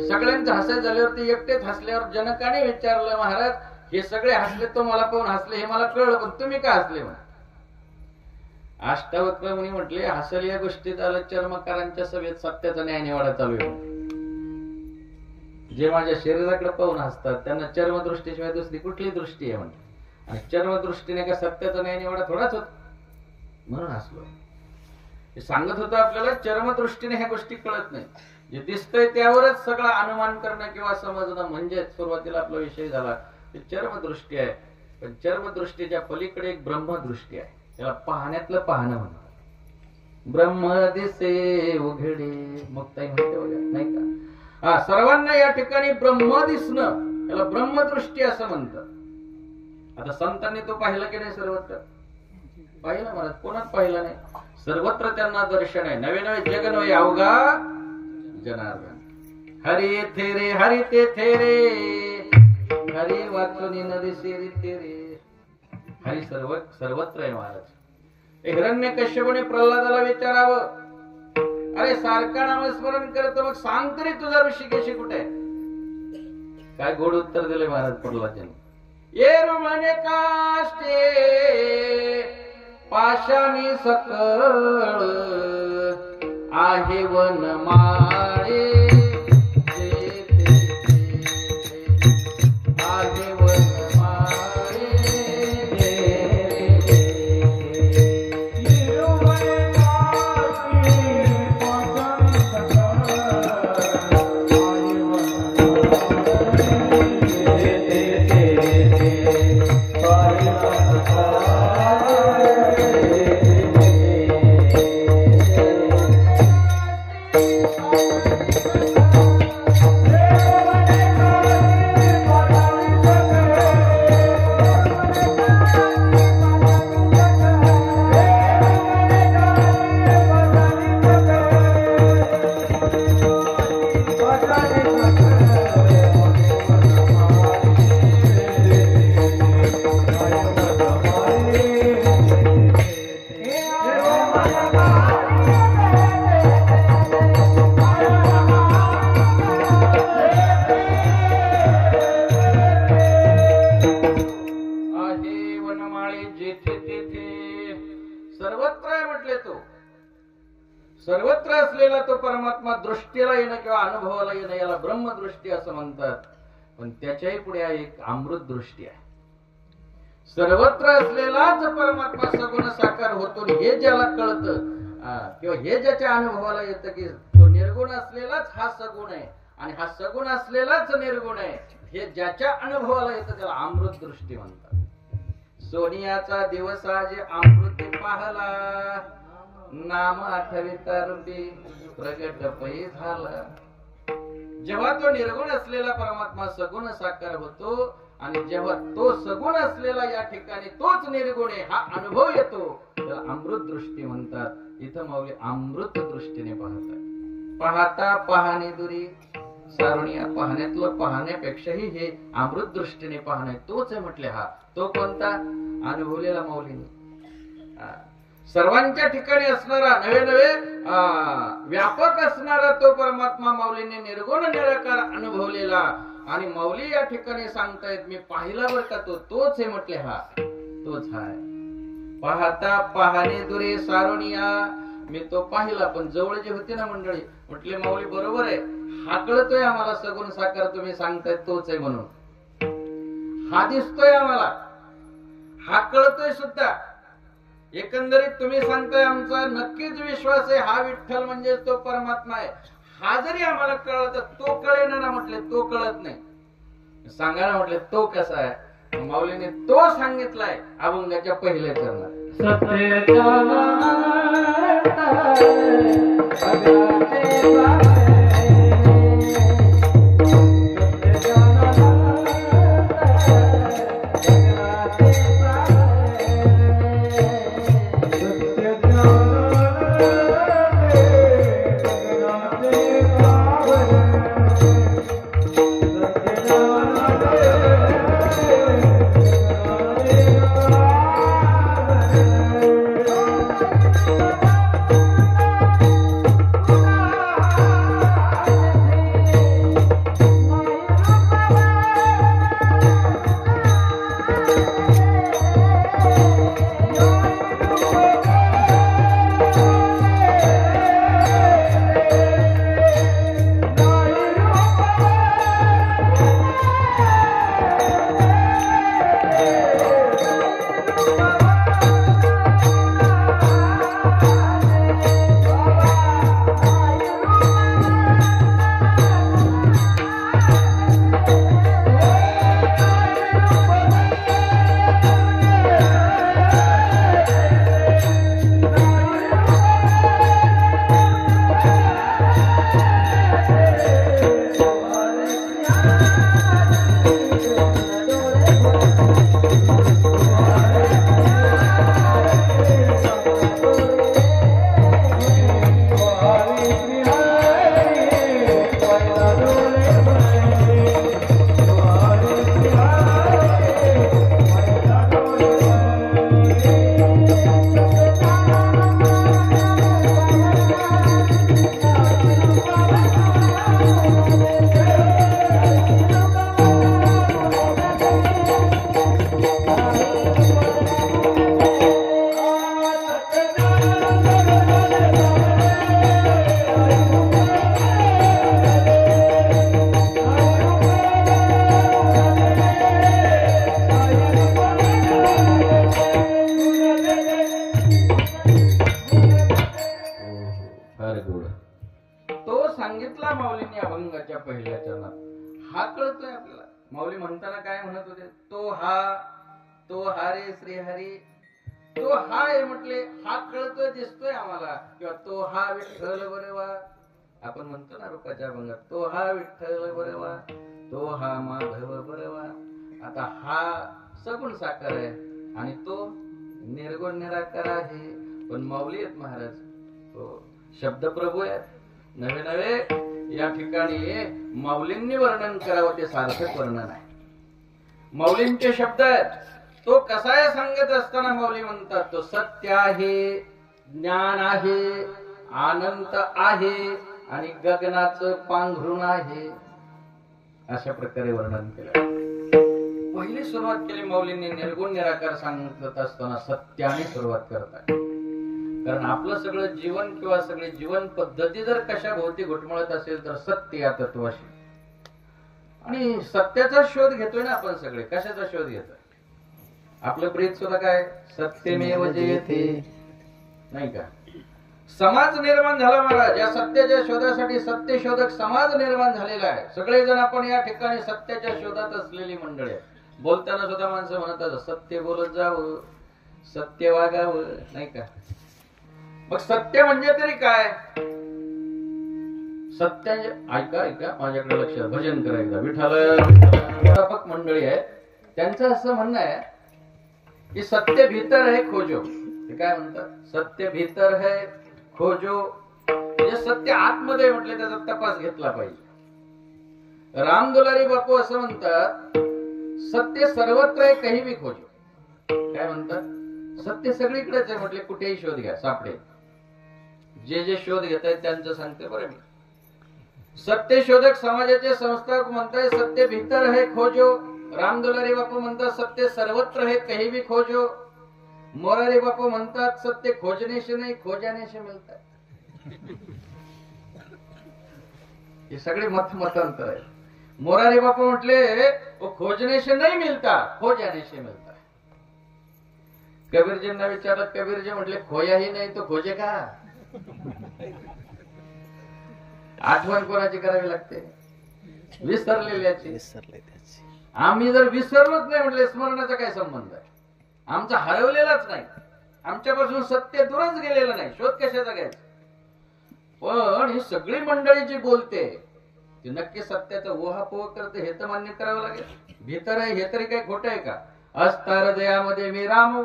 सगळ्यांचं हसायचं झाल्यावर ते एकटेच हसल्यावर जनकाने विचारलं महाराज हे सगळे हसले तो मला पाहून हसले हे मला कळलं पण तुम्ही का हसले म्हणा. अष्टावक्र मुनी म्हटले हसल या गोष्टीत आलं चर्मकारांच्या सभेत सत्याचा न्याय निवाडा चालू आहे. जे माझ्या शरीराकडे पाहून हसतात त्यांना चर्मदृष्टीशिवाय दुसरी कुठली दृष्टी आहे म्हणते. आणि चर्मदृष्टीने का सत्याचा न्याय निवाडा थोडाच होत म्हणून हसलो. हे सांगत होतं आपल्याला चर्मदृष्टीने ह्या गोष्टी कळत नाही. जे दिसतंय त्यावरच सगळा अनुमान करणं किंवा समजणं म्हणजे सुरुवातीला आपला विषय झाला ते चर्मदृष्टी आहे. पण चर्मदृष्टीच्या पलीकडे एक ब्रह्मदृष्टी आहे. त्याला पाहण्यातलं पाहणं म्हणतात. ब्रह्म दिसे उघडे मुक्ताई म्हणते वगैरे नाही का. हा सर्वांना या ठिकाणी ब्रह्म दिसणं याला ब्रह्मदृष्टी असं म्हणतात. आता संतांनी तो पाहिला की नाही सर्वत्र पाहिला महाराज. कोणात पाहिला नाही. सर्वत्र त्यांना दर्शन आहे. नवे नवे जग नवे अवघा जनार्दन. हरी थेरे हरी ते थेरे हरी वाचुनी नदी सेरी तेरे. हरी सर्वत्र आहे महाराज. हिरण्यकश्यपूने प्रल्हादाला विचारावं अरे सारखा नामस्मरण करतो मग सांग तरी तुझा ऋषिकेशी कुठे आहे. काय गोड उत्तर दिले महाराज प्रल्हादाने. ये रुमने काष्टे पाशानी सकळ आहे वन माळे आहे वन परमात्मा दृष्टीला येणं किंवा अनुभवाला येणं याला ब्रह्मदृष्टी असं म्हणतात. पण त्याच्याही पुढे एक अमृत दृष्टी आहे. सर्वत्र असलेलाच परमात्मा सगुण साकार होतो हे ज्याला कळतं किंवा हे ज्याच्या अनुभवाला येतं की तो निर्गुण असलेलाच हा सगुण आहे आणि हा सगुण असलेलाच निर्गुण आहे, हे ज्याच्या अनुभवाला येतं त्याला अमृत दृष्टी म्हणतात. सोनियाचा दिवस आज अमृत पाहला, नाम आठविता रूपी प्रगट पै झाला. जेव्हा तो निर्गुण असलेला परमात्मा सगुण साकार होतो आणि जेव्हा तो सगुण असलेला या ठिकाणी तोच निर्गुण आहे हा अनुभव येतो त्याला अमृत दृष्टी म्हणतात. इथं माऊली अमृत दृष्टीने पाहतात. पाहता पाहणे दुरी सारुणिया, पाहण्यातलं पाहण्यापेक्षाही हे अमृत दृष्टीने पाहणे तोच आहे म्हटले. हा तो कोणता? अनुभवलेला माऊलीने. सर्वांच्या ठिकाणी असणारा नवे नवे व्यापक असणारा तो परमात्मा माऊलीने निर्गुण निराकार अनुभवलेला आणि माऊली या ठिकाणी सांगतायत मी पाहिला बर का तोच आहे म्हटले. हा तोच आहे. पाहता पाहणे दुरे सारुणिया, मी तो पाहिला पण जवळ जे होते ना मंडळी म्हटले माऊली बरोबर आहे, हा कळतोय आम्हाला सगुण साकार तुम्ही सांगताय तोच आहे म्हणून. हा दिसतोय आम्हाला, हा कळतोय सुद्धा. एकंदरीत तुम्ही सांगताय आमचा नक्कीच विश्वास आहे हा विठ्ठल म्हणजे तो परमात्मा आहे. हा जरी आम्हाला कळला तर तो कळेना ना म्हटले, तो कळत नाही. सांगा ना म्हटले तो कसा आहे. माऊलीने तो सांगितलाय अभंगाच्या पहिल्या चरणात. सांगितला माऊलींनी अभंगाच्या पहिल्या चरणात. हा कळतोय आपल्याला. माऊली म्हणताना काय म्हणत होते, तो हा रे श्रीहरी, तो हा आहे म्हटले. हा कळतोय दिसतोय आम्हाला. किंवा तो हा विठ्ठल बरेवा, आपण म्हणतो ना रूपाच्या अभंगात, तो हा विठ्ठल बरेवा, तो हा माधव बरेवा. आता हा सगुण साकार आहे आणि तो निर्गुण निराकार आहे. पण माऊली आहेत महाराज, तो शब्द प्रभू आहेत. नवे नवे या ठिकाणी माऊलींनी वर्णन करावं ते सार्थक वर्णन आहे. माऊलींचे शब्द आहेत. तो कसा आहे सांगत असताना माऊली म्हणतात, तो सत्य आहे, ज्ञान आहे, अनंत आहे आणि गगनाचं पांघरून आहे. अशा प्रकारे वर्णन केलं. पहिली सुरुवात केली माऊलींनी निर्गुण निराकार सांगत असताना सत्याने सुरुवात करतात. कारण आपलं सगळं जीवन किंवा सगळी जीवन पद्धती जर कशा भोवती घुटमळत असेल तर सत्य या तत्वाशी, आणि सत्याचा शोध घेतोय ना आपण सगळे. कशाचा शोध घेतोय? आपलं प्रीत सुद्धा काय सत्यमेव जयते, नाही का? समाज निर्माण झाला महाराज. या सत्याच्या शोधासाठी सत्य शोधक समाज निर्माण झालेला आहे. सगळेजण आपण या ठिकाणी सत्याच्या शोधात असलेली मंडळी आहे. बोलताना सुद्धा माणसं म्हणतात सत्य बोलत जावं, सत्य वागावं, नाही का? मग सत्य म्हणजे तरी काय? सत्य ऐका ऐका, माझ्याकडे लक्ष, भजन करायचं. विठ्ठल मंडळी आहे, त्यांचं असं म्हणणं आहे की सत्य भीतर है खोजो. ते काय म्हणतात? सत्य भीतर है खोजो. म्हणजे सत्य आतमध्ये म्हटले त्याचा तपास घेतला पाहिजे. राम दुलारी बापू असं म्हणतात सत्य सर्वत्र आहे कहीं भी खोजो. काय म्हणतात? सत्य सगळीकडेच आहे म्हटले, कुठेही शोध घ्या सापडेल. जे जे शोध घेत आहेत त्यांचं सांगते बरं मी. सत्य शोधक समाजाचे संस्थापक म्हणतात सत्य भीतर है खोजो. राम दुलारी बापू म्हणतात सत्य सर्वत्र है कहीं भी खोजो. मोरारी बापू म्हणतात सत्य खोजने से नहीं खोजाने से मिलता है. हे सगळे मतांतर आहे. मोरारी बापू म्हटले वो खोजने से नहीं मिलता, खोजाने से मिलता है. कबीरजींना विचारलं, कबीरजी म्हटले खोयाही नाही तो खोजे का? आठवण कोणाची करावी लागते? विसरलेल्याची. आम्ही जर विसरलोच नाही म्हटले स्मरणाचा काय संबंध आहे? आमचा हरवलेलाच नाही, आमच्यापासून सत्य दूरच गेलेलं नाही. शोध कशाचा घ्यायचा? पण ही सगळी मंडळी जी बोलते ती नक्की सत्याचा ओहापोह करते हे तर मान्य करावं लागेल. भीतर आहे हे तरी काही खोटं आहे का? अस्तर हृदयामध्ये मी रामो,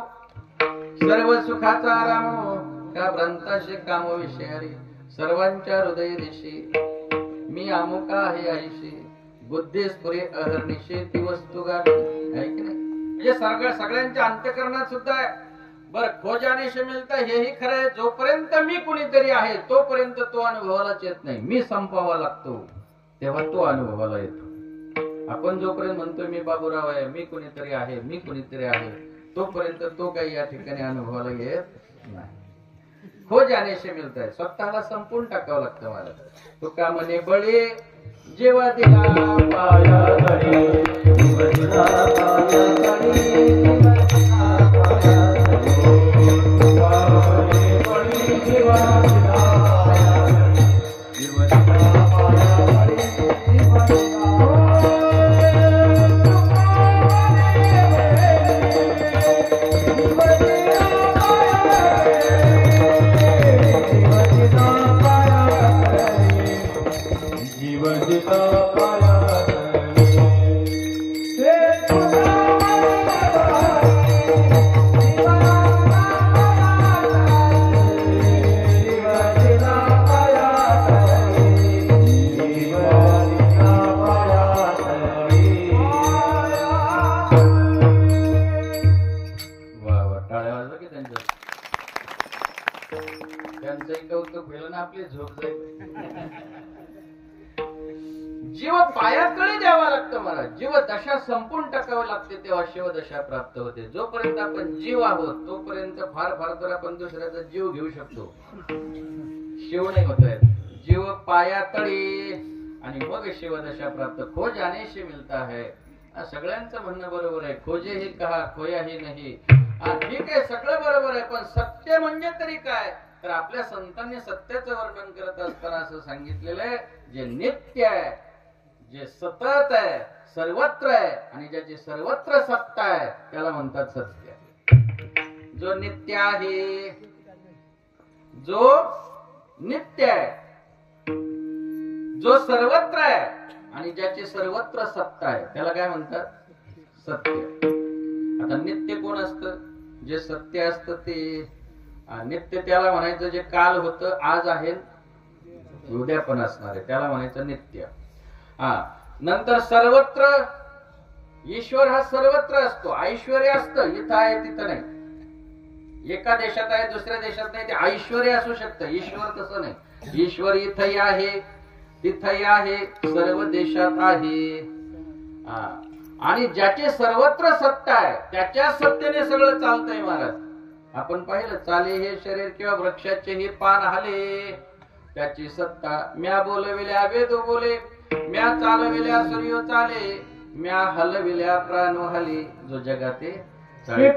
सर्व सुखाचा रामो, का भ्रांताशे कामो विषयारी, सर्वांच्या हृदय दिशी मी अमुका आहे आईशी, बुद्धी स्फुरे अहर्निशे ती वस्तू गाठी. आहे की नाही? म्हणजे सगळ्यांच्या अंतःकरणात सुद्धा बर खोजाने से मिळतं हेही खरं आहे. जोपर्यंत मी कुणीतरी आहे तोपर्यंत तो अनुभवालाच येत नाही. मी संपावा लागतो तेव्हा तो अनुभवाला येतो. आपण जोपर्यंत म्हणतोय मी बाबूराव आहे, मी कुणीतरी आहे, मी कुणीतरी आहे, तोपर्यंत तो काही या ठिकाणी अनुभवाला येत नाही. खोजाने से मिळत आहे. स्वतःला संपून टाकावं लागतं मला. तो का म्हणे बळे जेव्हा दिला पाया तळी, दिला पाया तळी, जीव पायाकडे द्यावा लागतो मला. जीव दशा संपून टाकावं लागते तेव्हा शिवदशा प्राप्त होते. जोपर्यंत आपण जीव आहोत तोपर्यंत फार फार तर आपण दुसऱ्याचा जीव घेऊ शकतो, शिव नाही होत आहे. जीव पायातळी आणि मग शिवदशा प्राप्त. खोज आनेशी मिळता है. सगळ्यांचं म्हणणं बरोबर आहे. खोजे ही कहा खोया ही नाही. ठीक आहे, सगळं बरोबर आहे, पण सत्य म्हणजे तरी काय? तर आपल्या संतांनी सत्याचं वर्णन करत असताना असं सांगितलेलं आहे जे नित्य आहे, जे सतत आहे, सर्वत्र आहे आणि ज्याची सर्वत्र सत्ता आहे त्याला म्हणतात सत्य. जो नित्य आहे, जो नित्य आहे, जो सर्वत्र आहे आणि ज्याची सर्वत्र सत्ता आहे त्याला काय म्हणतात? सत्य. आता नित्य कोण असतं? जे सत्य असतं ते. नित्य त्याला म्हणायचं जे काल होतं, आज आहे, उद्या पण असणार आहे, त्याला म्हणायचं नित्य. नंतर सर्वत्र. ईश्वर हा सर्वत्र असतो. ऐश्वर्य असतं, इथं आहे तिथं नाही. एका देशात आहे दुसऱ्या देशात नाही, ते ऐश्वर्य असू शकतं. ईश्वर तसं नाही. ईश्वर इथंही आहे तिथंही आहे, सर्व देशात आहे. आणि ज्याची सर्वत्र सत्ता आहे त्याच्या सत्तेने सगळं चालतंय महाराज. आपण पाहिलं, चाले हे शरीर किंवा वृक्षाचे हे पान हाले, त्याची सत्ता म्या बोलविल्या वेद बोले, म्या चालविल्या सूर्य चाले, म्या हलविल्या प्राण हले, जो जगाते चाले.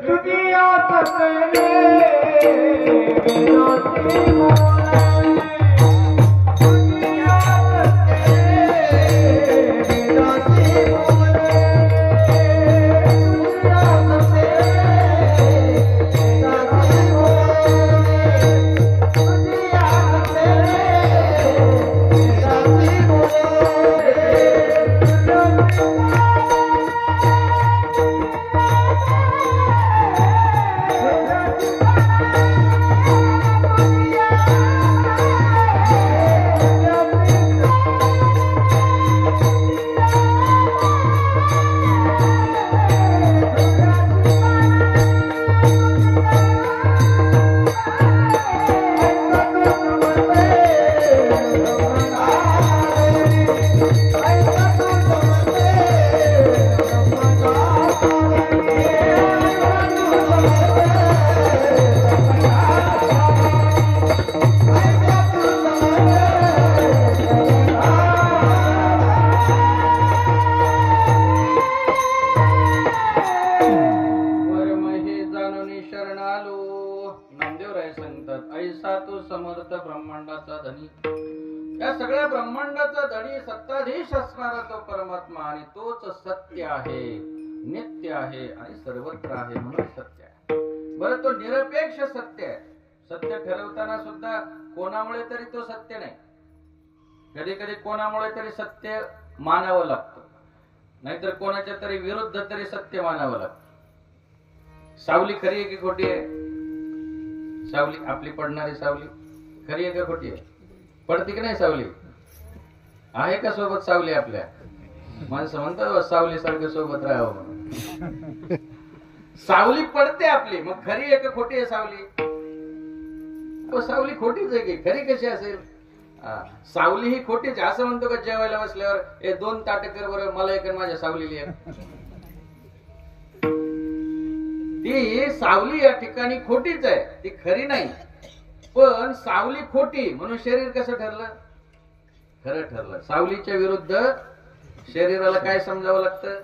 ब्रह्मांडाचा धनी, या सगळ्या ब्रह्मांडाचा धनी सत्ताधीश असणारा तो परमात्मा, आणि तोच सत्य आहे, नित्य आहे आणि सर्वत्र आहे, म्हणून सत्य आहे. बरं, तो निरपेक्ष सत्य आहे. सत्य ठरवताना सुद्धा कोणामुळे तरी तो सत्य नाही. कधी कधी कोणामुळे तरी सत्य मानावं लागतं, नाहीतर कोणाच्या तरी विरुद्ध तरी सत्य मानावं लागतं. सावली खरी आहे की खोटी आहे? सावली, आपली पडणारी सावली खरी आहे का खोटी आहे? पडती की नाही सावली? आहे का सोबत सावली आपल्या? माणसं म्हणतात सावली सारखं सोबत राहावं म्हणून. सावली पडते आपली, मग खरी आहे का खोटी आहे सावली? सावली खोटीच आहे की खरी कशी असेल? सावली ही खोटीच. असं म्हणतो का जेवायला बसल्यावर, हे 2 ताट कर बरं, मला एक माझ्या सावलीली आहे. ती सावली या ठिकाणी खोटीच आहे, ती खरी नाही. पण सावली खोटी म्हणून शरीर कसं ठरलं? खरं ठरलं. सावलीच्या विरुद्ध शरीराला काय समजावं लागतं?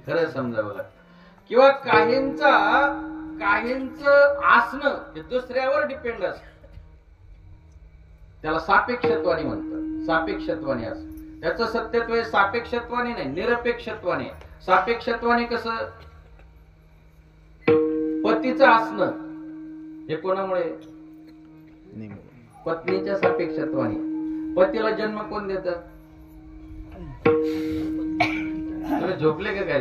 खरं समजावं लागतं. किंवा काहींचं आसनं हे दुसऱ्यावर डिपेंड असतं, त्याला सापेक्षत्वाने म्हणतात. सापेक्षत्वाने असं त्याचं सत्यत्व हे सापेक्षत्वाने नाही, निरपेक्षत्वाने. सापेक्षत्वाने कसं? पतीचं आसनं हे कोणामुळे? पत्नीच्या सापेक्षत्वाने. पतीला जन्म कोण देत? तुम्ही झोपले का काय?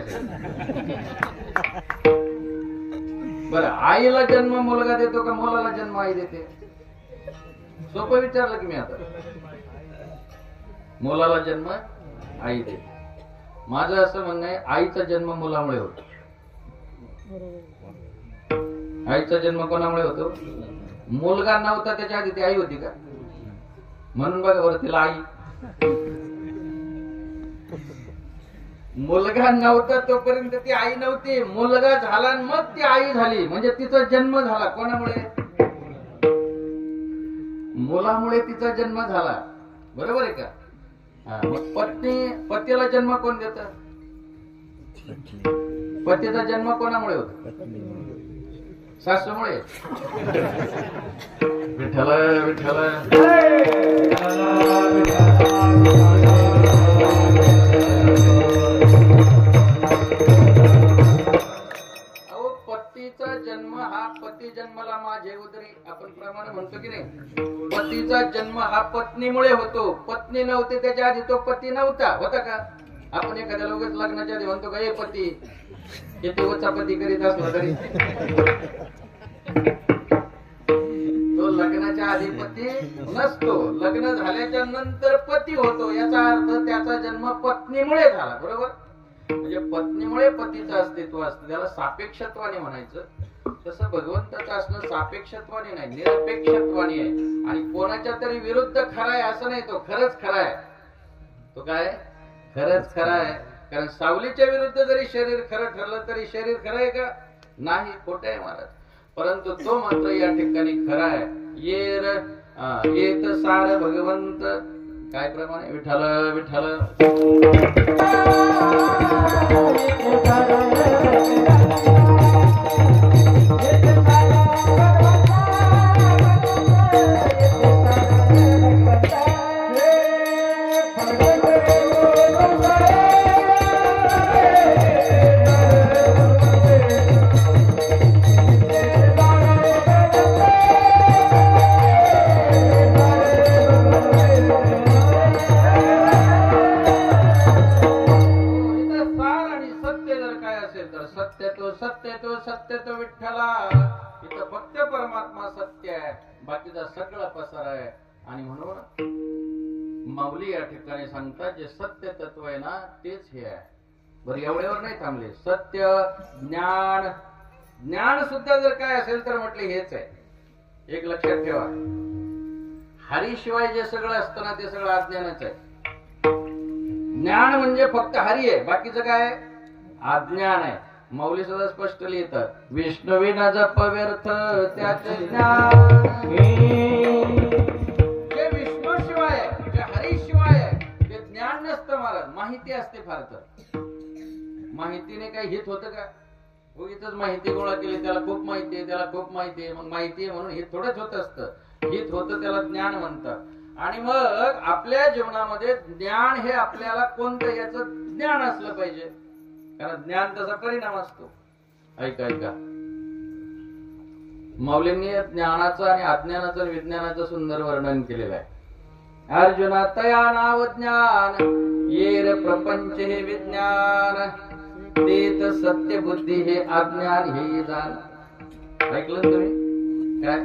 बरं, आईला जन्म मुलगा देतो का मुलाला जन्म आई देते? सोपं विचारलं की मी आता. मुलाला जन्म आई देते. माझं असं म्हणणं आहे, आईचा जन्म मुलामुळे होतो. आईचा जन्म कोणामुळे होतो? मुलगा नव्हता त्याच्या आधी ती आई होती का? म्हणून बघा बरं तिला आई. मुलगा नव्हता तोपर्यंत ती आई नव्हती. मुलगा झाला मग ती आई झाली, म्हणजे तिचा जन्म झाला. कोणामुळे? मुलामुळे तिचा जन्म झाला. बरोबर आहे का? मग पतीला जन्म कोण देत? पतीचा जन्म कोणामुळे होतो? सासूमुळे. विठ्ठल विठ्ठल. अहो, पतीचा जन्म हा पती जन्मला माझे उदरी, आपण प्रमाणे म्हणतो की नाही? पतीचा जन्म हा पत्नीमुळे होतो. पत्नी नव्हती त्याच्या आधी तो पती नव्हता. होता का? आपण एखाद्या लोकच लग्नाच्या आधी म्हणतो का हे पती, किती उचापती करीत असला तरी तो लग्नाच्या आधी पती नसतो. लग्न झाल्याच्या नंतर पती होतो. याचा अर्थ त्याचा जन्म पत्नीमुळे झाला. बरोबर? म्हणजे पत्नीमुळे पतीचं अस्तित्व असतं. त्याला सापेक्षत्वाने म्हणायचं. तसं भगवंताचं असणं सापेक्षत्वाने नाही, निरपेक्षत्वाने आहे. आणि कोणाच्या तरी विरुद्ध खरा आहे असं नाही, तो खरंच खरा आहे. तो काय? खरंच खरा आहे. कारण सावलीच्या विरुद्ध जरी शरीर खरं ठरलं तरी शरीर खरं आहे का? नाही, खोटं आहे महाराज. परंतु तो मात्र या ठिकाणी खरा आहे. येत सार भगवंत काय प्रमाणे विठ्ठल विठ्ठल सत्य तो विठ्ठला. इथं फक्त परमात्मा सत्य आहे, बाकीचा सगळं पसार आहे. आणि म्हणून माऊली या ठिकाणी सांगतात जे सत्य तत्व आहे ना तेच हे आहे. बरं एवढ्यावर नाही थांबले. सत्य ज्ञान ज्ञान सुद्धा जर काय असेल तर म्हटले हेच आहे. एक लक्षात ठेवा, हरीशिवाय जे सगळं असतं ना ते सगळं अज्ञानच आहे. ज्ञान म्हणजे फक्त हरी आहे, बाकीचं काय अज्ञान आहे. माऊली सुद्धा स्पष्ट लिहितात, विष्णुविना जप व्यर्थ त्याचे ज्ञान. जे विष्णू शिवाय आहे, जे हरी शिवाय आहे ते ज्ञान नसतं महाराज, माहिती असते. फार तर माहितीने काही हित होतं का? उगीच माहिती गोळा केली, त्याला खूप माहिती आहे, त्याला खूप माहिती आहे, मग माहिती आहे म्हणून हित थोडंच होत असतं. हित होतं त्याला ज्ञान म्हणतात. आणि मग आपल्या जीवनामध्ये ज्ञान हे आपल्याला कोणतं याचं ज्ञान असलं पाहिजे, कारण ज्ञान त्याचा परिणाम असतो. ऐका ऐका, माऊलींनी ज्ञानाचं आणि अज्ञानाचं आणि विज्ञानाचं सुंदर वर्णन केलेलं आहे. अर्जुना तया नाव ज्ञान येर प्रपंच हे विज्ञान तेत सत्य बुद्धी हे अज्ञान हे जाण. ऐकलं तुम्ही काय?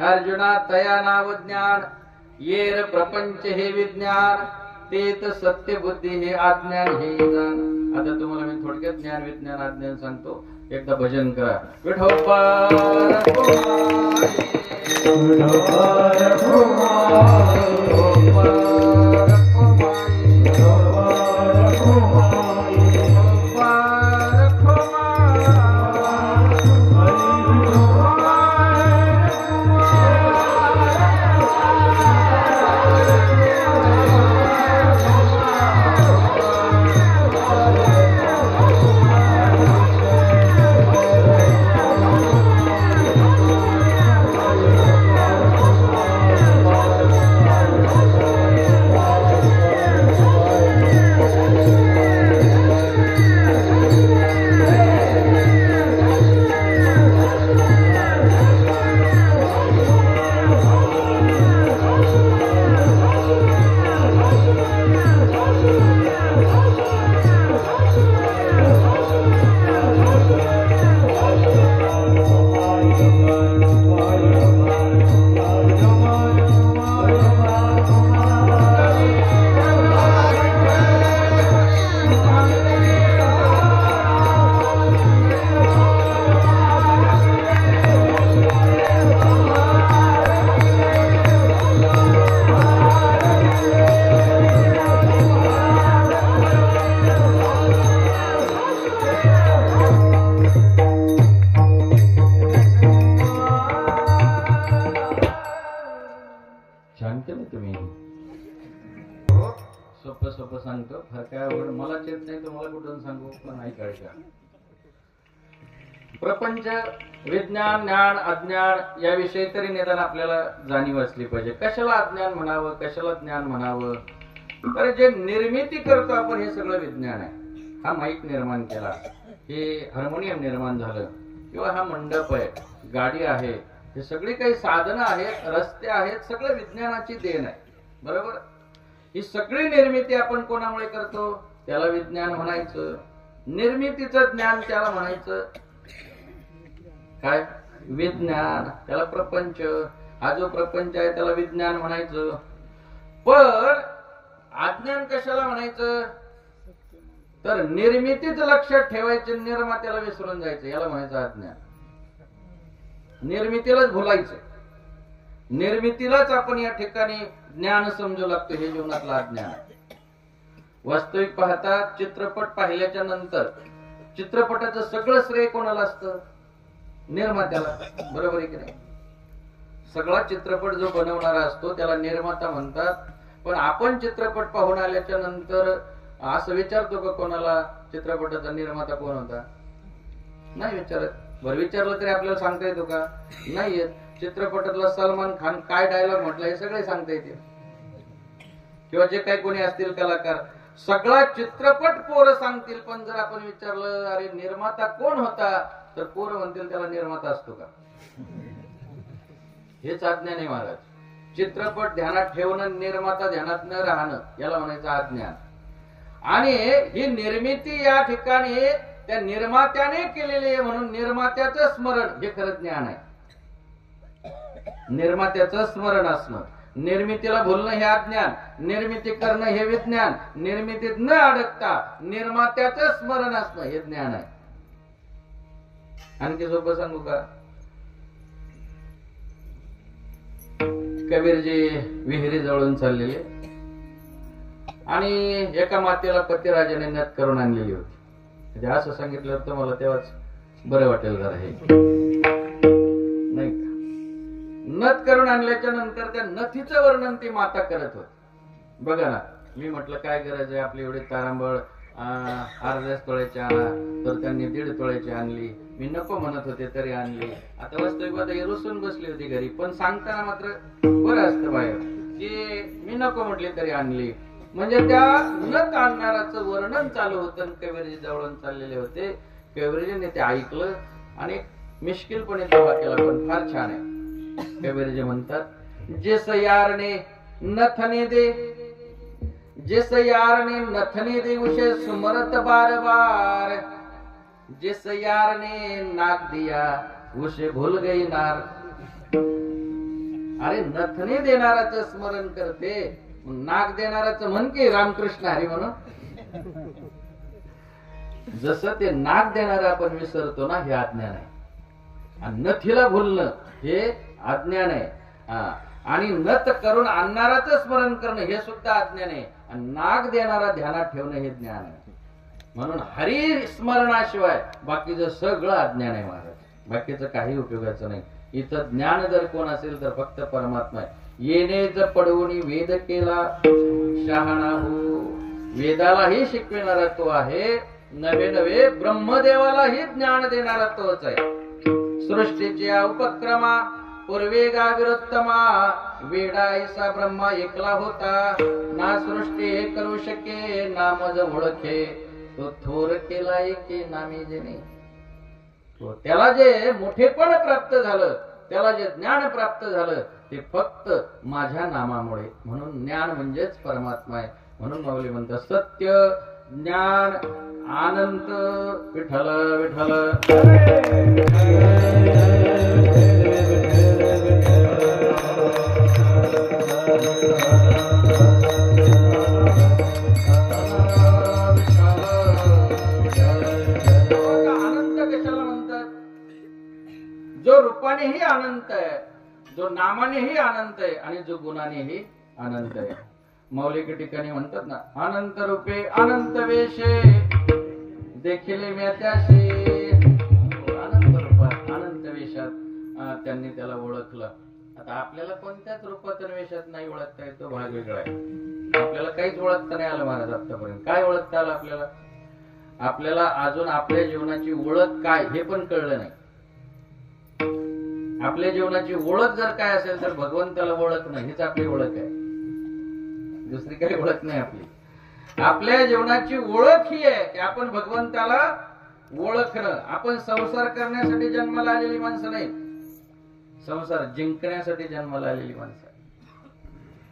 अर्जुना तया नाव ज्ञान येर प्रपंच हे विज्ञान तेत सत्य बुद्धी हे अज्ञान हे जाण. आता तुम्हाला मी थोडक्यात ज्ञान विज्ञान अज्ञान सांगतो. एकदा भजन करा. विठोबा सोपं सांगतो. फार काय अवघड मला येत नाही, तुम्हाला कुठून सांगू, पण ऐकायचा. प्रपंच विज्ञान ज्ञान अज्ञान याविषयी तरी निदान आपल्याला जाणीव असली पाहिजे. कशाला अज्ञान म्हणावं, कशाला ज्ञान म्हणावं? तर जे निर्मिती करतो आपण हे सगळं विज्ञान आहे. हा माईक निर्माण केला, हे हार्मोनियम निर्माण झालं, किंवा हा मंडप आहे, गाडी आहे, हे सगळी काही साधनं आहेत, रस्ते आहेत, सगळं विज्ञानाची देण आहे. बरोबर? ही सगळी निर्मिती आपण कोणामुळे करतो त्याला विज्ञान म्हणायचं. निर्मितीचं ज्ञान त्याला म्हणायचं काय? विज्ञान. त्याला प्रपंच, हा जो प्रपंच आहे त्याला विज्ञान म्हणायचं. पण अज्ञान कशाला म्हणायचं? तर निर्मितीच लक्षात ठेवायचे, निर्मात्याला विसरून जायचं, याला म्हणायचं अज्ञान. निर्मितीलाच भुलायचं, निर्मितीलाच आपण या ठिकाणी ज्ञान समजू लागतो. हे जीवनातलं अज्ञान. वास्तविक पाहता चित्रपट पाहिल्याच्या नंतर चित्रपटाचं सगळं श्रेय कोणाला असतं? निर्मात्याला, बरोबर आहे की नाही? सगळा चित्रपट जो बनवणारा असतो त्याला निर्माता म्हणतात. पण आपण चित्रपट पाहून आल्याच्या नंतर असं विचारतो का कोणाला चित्रपटाचा निर्माता कोण होता? नाही विचारत. बरं विचारलं तरी आपल्याला सांगता येतो का? नाही येत. चित्रपटातला सलमान खान काय डायलॉग म्हटला हे सगळे सांगता येते, किंवा जे काही कोणी असतील कलाकार, सगळा चित्रपट पोरं सांगतील. पण जर आपण विचारलं अरे निर्माता कोण होता, तर पोरं म्हणतील त्याला निर्माता असतो का? हेच अज्ञान आहे महाराज. चित्रपट ध्यानात ठेवणं, निर्माता ध्यानात न राहणं, याला म्हणायचं अज्ञान. आणि ही निर्मिती या ठिकाणी त्या निर्मात्याने केलेली आहे म्हणून निर्मात्याचं स्मरण हे खरं ज्ञान आहे. निर्मात्याचं स्मरण असणं, निर्मितीला भुलणं हे अज्ञान, निर्मिती करणं हे विज्ञान, निर्मितीत न अडकता निर्मात्याचं स्मरण असणं हे ज्ञान आहे. आणखी सोपं सांगू का? कबीरजी विहिरी जवळून चाललेले आणि एका मातेला पतिराजाने नथ करून आणलेली होती. असं सांगितलं तर मला तेव्हाच बरं वाटेल जरा, हे नाही का? नथ करून आणल्याच्या नंतर त्या नथीचं वर्णन ती माता करत होती. बघा ना, मी म्हटलं काय गरज आहे आपली एवढी तारांबळ, अर्ध्या तोळ्याची आणा, तर त्यांनी 1.5 तोळ्याची आणली. मी नको म्हणत होते तरी आणली. आता वास्तविक रुसून बसली होती घरी, पण सांगताना मात्र बरं असतं बाहेर की मी नको म्हटली तरी आणली. म्हणजे त्या नथ आणणाराचं वर्णन चालू होतं. कबीरजी जवळून चाललेले होते. कबीरजीने ते ऐकलं आणि मिश्किलपणे दावा केला, पण फार छान आहे. कबीरजी म्हणतात, जिस यार ने नथने दे, जिस यार ने नथने दे उसे सुमरत बार बार, जिस यार ने नाक दिया उसे भूल गई नार. अरे नथने देणाराचं स्मरण करते, नाक देणाराचं म्हण की रामकृष्ण हरी म्हणून. जसं ते नाक देणारं आपण विसरतो ना, हे अज्ञान आहे. आणि नथीला भुलणं हे अज्ञान आहे. आणि नथ करून आणणाराचं स्मरण करणं हे सुद्धा अज्ञान आहे. आणि नाक देणारा ध्यानात ठेवणं हे ज्ञान आहे. म्हणून हरी स्मरणाशिवाय बाकीचं सगळं अज्ञान आहे महाराज. बाकीचं काही उपयोगाचं नाही. इथं ज्ञान जर कोण असेल तर फक्त परमात्मा आहे. येणेच पडवून वेद केला शहाणा हो, वेदालाही शिकविणारा तो आहे. नवे नवे ब्रह्मदेवालाही ज्ञान देणारा तोच आहे. सृष्टीच्या उपक्रमा पूर्वेगा विरुत्तमा, वेडा ऐसा ब्रह्मा एकला होता. ना सृष्टी हे करू शके, ना मज ओळखे, तो थोर केला एके नामी जेणे. त्याला जे मोठेपण प्राप्त झालं, त्याला जे ज्ञान प्राप्त झालं, ते फक्त माझ्या नामामुळे. म्हणून ज्ञान म्हणजेच परमात्मा आहे. म्हणून माऊली म्हणतात, सत्य ज्ञान अनंत विठ्ठल विठ्ठल. जो रूपानेही अनंत आहे, जो नामानेही अनंत आहे, आणि जो गुणानेही अनंत आहे. मौलिक ठिकाणी म्हणतात ना, अनंत रूपे अनंत वेशे देखिले मी त्याशी. अनंत रूपात अनंत वेशात त्यांनी त्याला ओळखलं. आता आपल्याला कोणत्याच रूपात वेशात नाही ओळखता येत, तो भाग वेगळा आहे. आपल्याला काहीच ओळखता नाही आलं महाराज आतापर्यंत. काय ओळखता आलं आपल्याला? आपल्याला अजून आपल्या जीवनाची ओळख काय हे पण कळलं नाही. आपल्या जीवनाची ओळख जर काय असेल तर भगवंताला ओळखणं हीच आपली ओळख आहे. दुसरी काही ओळख नाही आपली. आपल्या जीवनाची ओळख ही आहे की आपण भगवंताला ओळखणं. आपण संसार करण्यासाठी जन्माला आलेली माणसं नाही, संसार जिंकण्यासाठी जन्माला आलेली माणसं.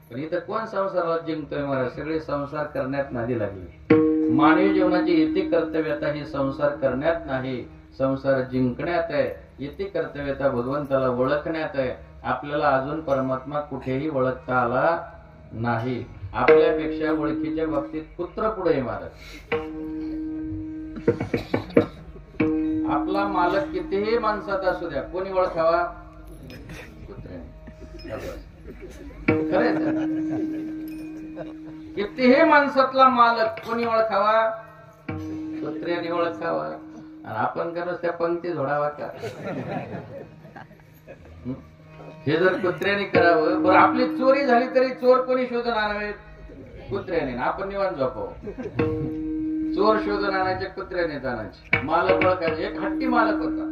पण इथं कोण संसाराला जिंकतोय महाराज? सगळे संसार करण्यात नादी लागले. मानवी जीवनाची इति कर्तव्यता ही संसार करण्यात नाही, संसार जिंकण्यात आहे. इति कर्तव्यता भगवंताला ओळखण्यात आहे. आपल्याला अजून परमात्मा कुठेही ओळखता आला नाही. आपल्यापेक्षा ओळखीच्या बाबतीत पुत्र पुढे महाराज. आपला मालक कितीही माणसात असू द्या, कोणी ओळखावा? खरे, कितीही माणसातला मालक कोणी ओळखावा? कुत्र्याने ओळखावा. आणि आपण का त्या पंक्ती झोडावा का? हे जर कुत्र्याने करावं, बरं आपली चोरी झाली तरी चोर कोणी शोधून आणावे? कुत्र्याने. आपण निवांत झोपावं. चोर शोधून आणायचे, कुत्र्याने आणायचे. मालक ओळखायचे. एक हट्टी मालक होता.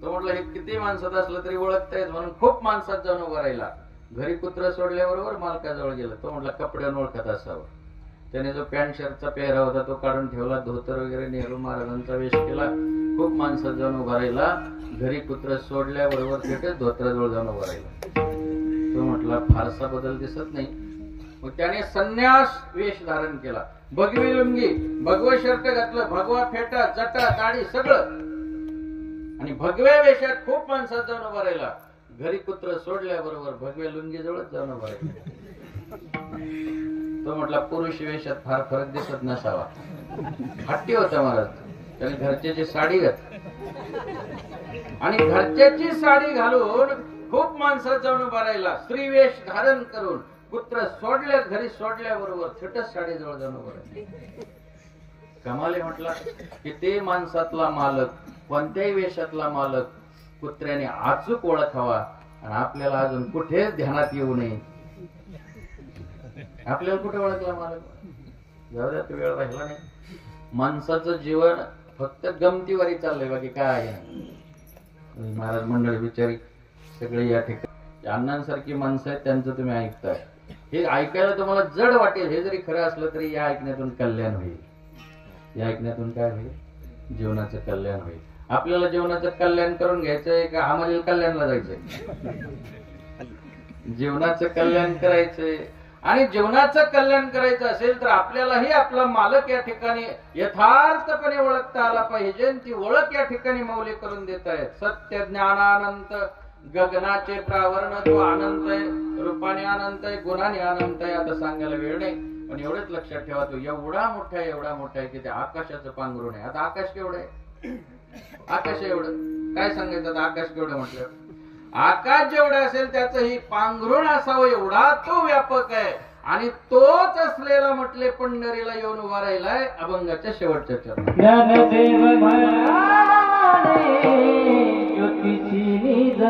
तो म्हटलं हे किती माणसात असलं तरी ओळखतायच म्हणून खूप माणसात जाऊन उभा राहिला. घरी कुत्र सोडल्याबरोबर मालकाजवळ गेला. तो म्हटला कपड्यानं ओळखत असावं. त्याने जो पॅन्ट शर्टचा पेहरा होता तो काढून ठेवला. धोतर वगैरे नेहरू महाराजांचा वेश केला. खूप माणसात जाऊन उभा राहिला. घरी कुत्र सोडल्याबरोबर तिथे धोतराजवळ जाऊन उभा राहिला. तो म्हटला फारसा बदल दिसत नाही. मग त्याने संन्यास वेश धारण केला. भगवी लुंगी, भगवं शर्ट घातलं, भगवा फेटा, जटा, दाढी सगळं, आणि भगव्या वेशात खूप माणसात जाऊन उभा राहिला. घरी कुत्र सोडल्याबरोबर भगव्या लुंगी जवळच जाऊन उभा राहिला. तो म्हटला पुरुष वेशात फार फरक दिसत नसावा. हट्टी होता महाराज. त्याने घरच्याची साडी घातली आणि घरच्याची साडी घालून खूप माणसात जाऊन उभा राहिला. स्त्री वेश धारण करून कुत्र सोडल्या घरी सोडल्याबरोबर छोट्याच साडीजवळ जाऊन उभा राहिला. कमाले म्हटला की ते माणसातला मालक, कोणत्याही वेशातला मालक कुत्र्याने अचूक ओळखावा आणि आपल्याला अजून कुठेच ध्यानात येऊ नये. आपल्याला कुठे ओळखला मालक? जाऊ द्या, वेळ राहिला नाही. माणसाचं जीवन फक्त गमतीवारी चाललंय, बाकी काय आहे? महाराज मंडळी बिचारी सगळे या ठिकाणी अण्णांसारखी माणसं आहेत, त्यांचं तुम्ही ऐकताय. हे ऐकायला तुम्हाला जड वाटेल. हे जरी खरं असलं तरी या ऐकण्यातून कल्याण होईल. या ऐकण्यातून काय होईल? जीवनाचं कल्याण होईल. आपल्याला जीवनाचं कल्याण करून घ्यायचंय का आम्हाला कल्याणला जायचंय? जीवनाचं कल्याण करायचंय. आणि जीवनाचं कल्याण करायचं असेल तर आपल्यालाही आपला मालक या ठिकाणी यथार्थपणे ओळखता आला पाहिजे. ती ओळख या ठिकाणी मौली करून देत आहेत. सत्य ज्ञानानंत गगनाचे प्रावरण, तो अनंत आहे, रूपाने अनंत आहे, गुणाने अनंत आहे. आता सांगायला वेळ नाही, पण एवढंच लक्षात ठेवा, तो एवढा मोठा आहे, एवढा मोठा आहे की ते आकाशाचं पांघरुण आहे. आता आकाश केवढं आहे? आकाश एवढं. काय सांगायचं आकाश केवढं म्हटलं? आकाश जेवढं असेल त्याचं ही पांघरुण असावं एवढा तो व्यापक आहे. आणि तोच असलेला म्हटले पंढरीला येऊन उभा राहिलाय अभंगाच्या शेवटच्या चरणात. ज्ञानदेव ज्योतिषी निज